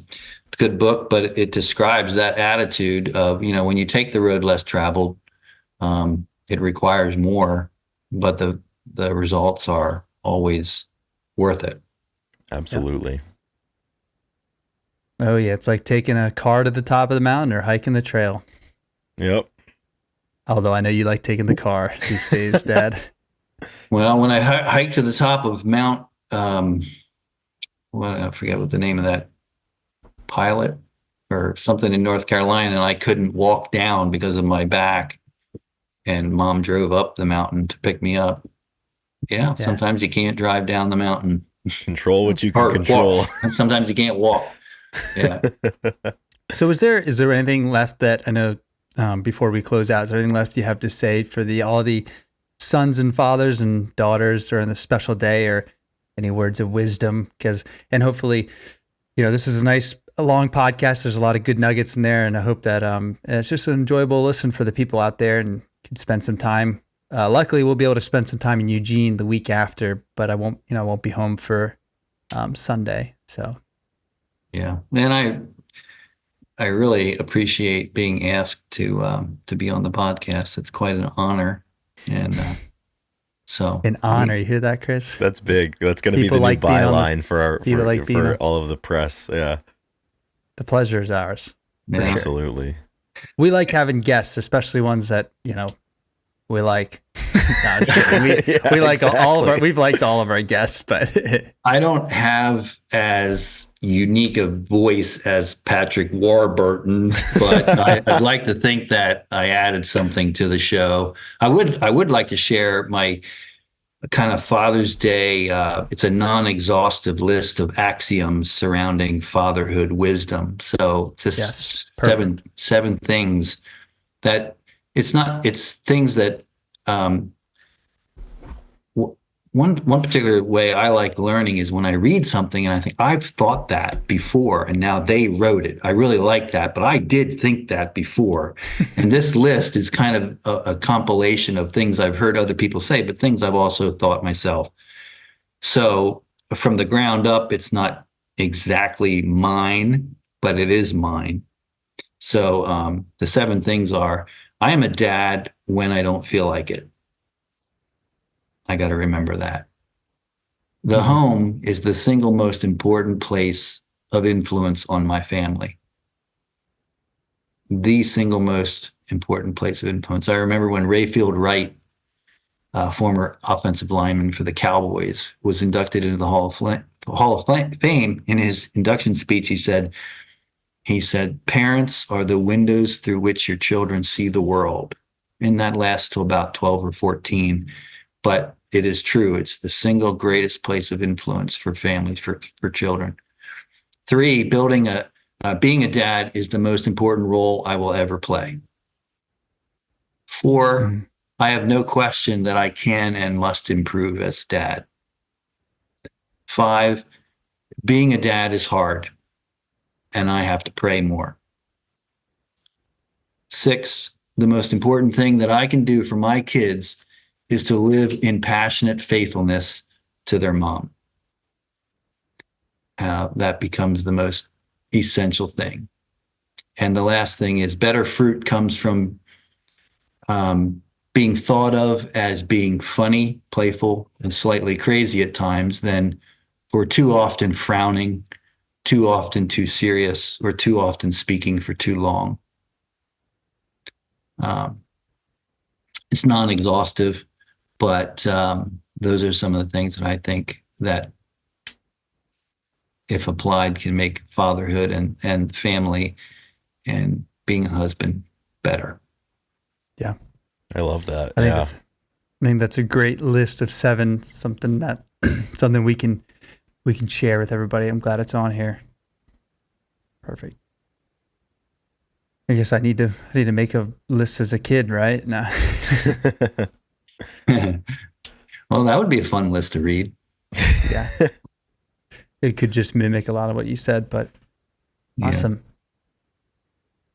Good book, but it describes that attitude of, when you take the road less traveled, it requires more, but the results are always worth it. Absolutely. Oh yeah, it's like taking a car to the top of the mountain or hiking the trail. Yep. Although I know you like taking the car these days, Dad. Well, when I hiked to the top of Mount, I forget what the name of that pilot or something in North Carolina, and I couldn't walk down because of my back, and Mom drove up the mountain to pick me up. Yeah, sometimes you can't drive down the mountain. Control what you can control. Walk. And sometimes you can't walk. Yeah. So is there anything left that I know before we close out? Is there anything left you have to say for all the sons and fathers and daughters during this special day, or any words of wisdom? And hopefully, this is a long podcast. There's a lot of good nuggets in there, and I hope that it's just an enjoyable listen for the people out there and can spend some time. Luckily, we'll be able to spend some time in Eugene the week after, but I won't be home for Sunday. So, yeah, and I really appreciate being asked to be on the podcast. It's quite an honor, and so an honor. You hear that, Chris? That's big. That's going to be the new byline for all of the press. Yeah, the pleasure is ours. Yeah. Absolutely. We like having guests, especially ones that we like. No, we like exactly. We've liked all of our guests, but I don't have as unique a voice as Patrick Warburton, but I'd like to think that I added something to the show. I would like to share my kind of Father's Day. It's a non-exhaustive list of axioms surrounding fatherhood wisdom. So it's seven things that it's things that one particular way I like learning is when I read something and I think I've thought that before and now they wrote it. I really like that, but I did think that before. And this list is kind of a compilation of things I've heard other people say, but things I've also thought myself. So from the ground up, it's not exactly mine, but it is mine. So the 7 things are: I am a dad when I don't feel like it. I got to remember that. The home is the single most important place of influence on my family. The single most important place of influence. I remember when Rayfield Wright, former offensive lineman for the Cowboys, was inducted into the Hall of Fame. In his induction speech, he said, parents are the windows through which your children see the world. And that lasts till about 12 or 14. But it is true. It's the single greatest place of influence for families, for children. 3, being a dad is the most important role I will ever play. 4, I have no question that I can and must improve as a dad. 5, being a dad is hard, and I have to pray more. 6, the most important thing that I can do for my kids is to live in passionate faithfulness to their mom. That becomes the most essential thing. And the last thing is better fruit comes from being thought of as being funny, playful, and slightly crazy at times than for too often frowning, too often too serious, or too often speaking for too long. It's non-exhaustive, but those are some of the things that I think that, if applied, can make fatherhood and family and being a husband better. Yeah. I love that. I think that's a great list of 7, something we can share with everybody. I'm glad it's on here. Perfect. I guess I need to make a list as a kid, right? No. Well, that would be a fun list to read. Yeah. It could just mimic a lot of what you said, but awesome.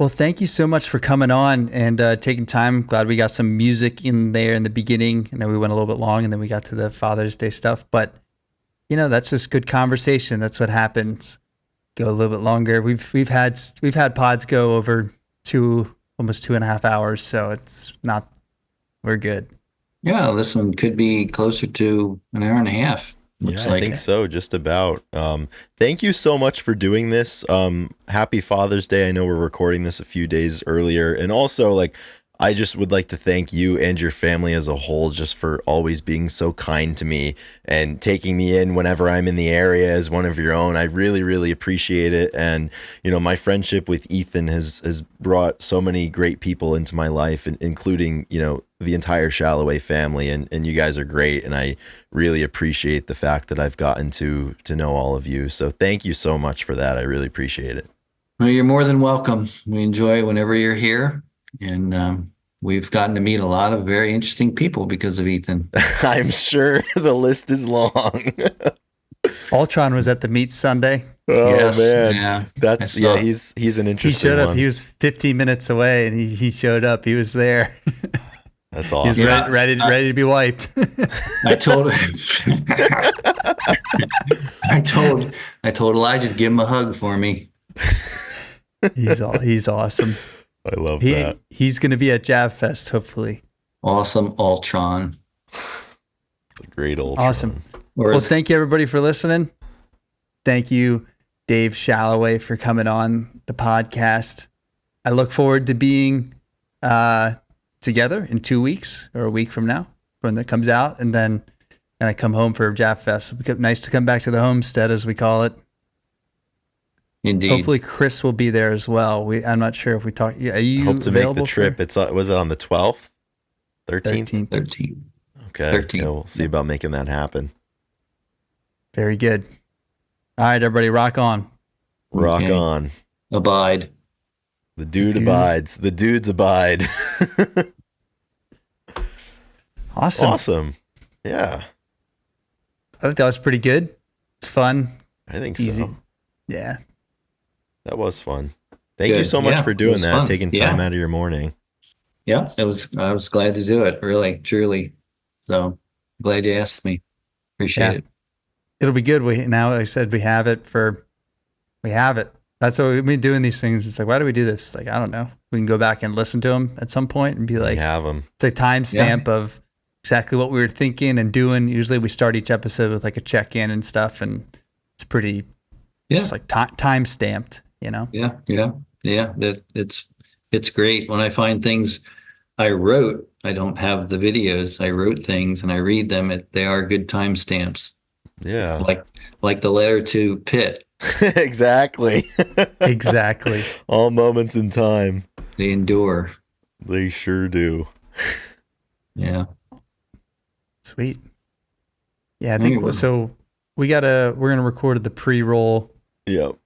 Well, thank you so much for coming on and taking time. Glad we got some music in there in the beginning. I know we went a little bit long and then we got to the Father's Day stuff, but that's just good conversation. That's what happens. Go a little bit longer. We've had pods go over almost 2.5 hours, so we're good. Yeah, this one could be closer to an hour and a half. Yeah, I think so, just about. Thank you so much for doing this. Happy Father's Day. I know we're recording this a few days earlier. And also, I just would like to thank you and your family as a whole just for always being so kind to me and taking me in whenever I'm in the area as one of your own. I really, really appreciate it. And, my friendship with Ethan has brought so many great people into my life, including, the entire Shalaway family. And you guys are great. And I really appreciate the fact that I've gotten to know all of you. So thank you so much for that. I really appreciate it. Well, you're more than welcome. We enjoy whenever you're here. And we've gotten to meet a lot of very interesting people because of Ethan. I'm sure the list is long. Ultron was at the meet Sunday. Oh, yes, man. yeah. He's an interesting He showed up. one. He was 15 minutes away and he showed up. He was there. That's awesome. He was ready to be wiped. I told Elijah to give him a hug for me. He's awesome. I love that. He's going to be at Jab Fest, hopefully. Awesome Ultron. Great Ultron. Awesome. Well, thank you everybody for listening. Thank you, Dave Shalaway, for coming on the podcast. I look forward to being together in 2 weeks or a week from now when that comes out. And then I come home for Jab Fest. It'll be nice to come back to the homestead, as we call it. Indeed. Hopefully Chris will be there as well. I'm not sure if we talk. Are you hope to make the available trip? Was it on the 12th? 13th? 13th. Okay. 13th. Yeah, we'll see about making that happen. Very good. All right, everybody, rock on. Rock on. Abide. The dude abides. The dudes abide. Awesome. Yeah. I think that was pretty good. It's fun. I think Easy. so. Yeah. That was fun. Thank you so much for doing that, taking time out of your morning. Yeah, I was glad to do it, really, truly. So glad you asked me. Appreciate it. It'll be good. Now I said we have it. That's what we've been doing these things. It's like, why do we do this? I don't know. We can go back and listen to them at some point and be like, we have them. It's a timestamp of exactly what we were thinking and doing. Usually we start each episode with a check-in and stuff, and it's pretty just time stamped, Yeah. It's great when I find things I wrote. I don't have the videos. I wrote things and I read them. They are good timestamps. Yeah. Like the letter to Pitt. Exactly. Exactly. All moments in time. They endure. They sure do. Yeah. Sweet. Yeah, I think so. We're gonna record the pre-roll. Yep.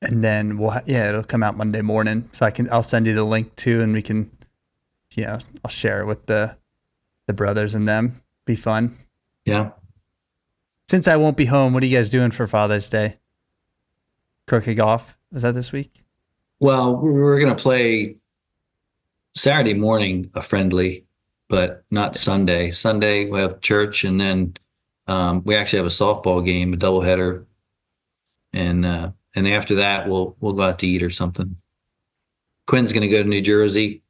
And then it'll come out Monday morning. So I'll send you the link too, and we can, I'll share it with the brothers and them. Be fun. Yeah. Since I won't be home, what are you guys doing for Father's Day? Croquet golf? Was that this week? Well, we're going to play Saturday morning, a friendly, but not Sunday. Sunday we have church, and then we actually have a softball game, a doubleheader, and after that we'll go out to eat or something. Quinn's going to go to New Jersey.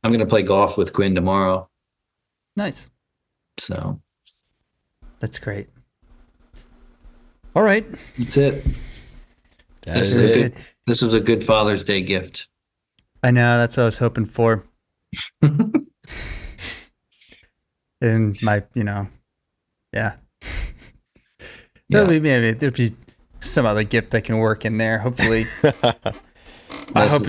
I'm going to play golf with Quinn tomorrow. Nice. So that's great. All right. That's it. This was a good Father's Day gift. I know. That's what I was hoping for. And my, yeah. Maybe there'll be some other gift I can work in there. Hopefully. I hope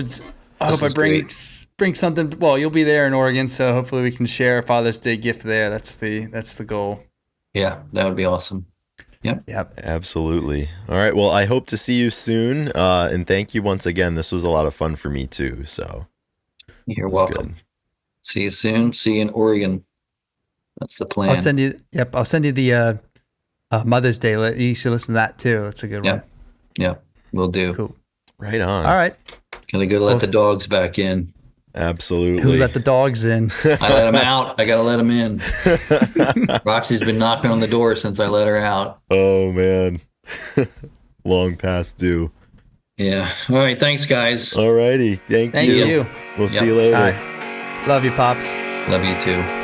I bring something. Well, you'll be there in Oregon, so hopefully we can share a Father's Day gift there. That's the goal. Yeah, that would be awesome. Yep. Absolutely. All right. Well, I hope to see you soon. And thank you once again. This was a lot of fun for me too. So you're welcome. Good. See you soon. See you in Oregon. That's the plan. I'll send you the Mother's Day. You should listen to that too. It's a good one. Yeah, we'll do. Cool. Right on. All right. Gotta go let the dogs back in. Absolutely. Who let the dogs in? I let them out. I gotta let them in. Roxy's been knocking on the door since I let her out. Oh man. Long past due. Yeah. All right. Thanks, guys. All righty. Thank Thank you. We'll see you later. All right. Love you, Pops. Love you too.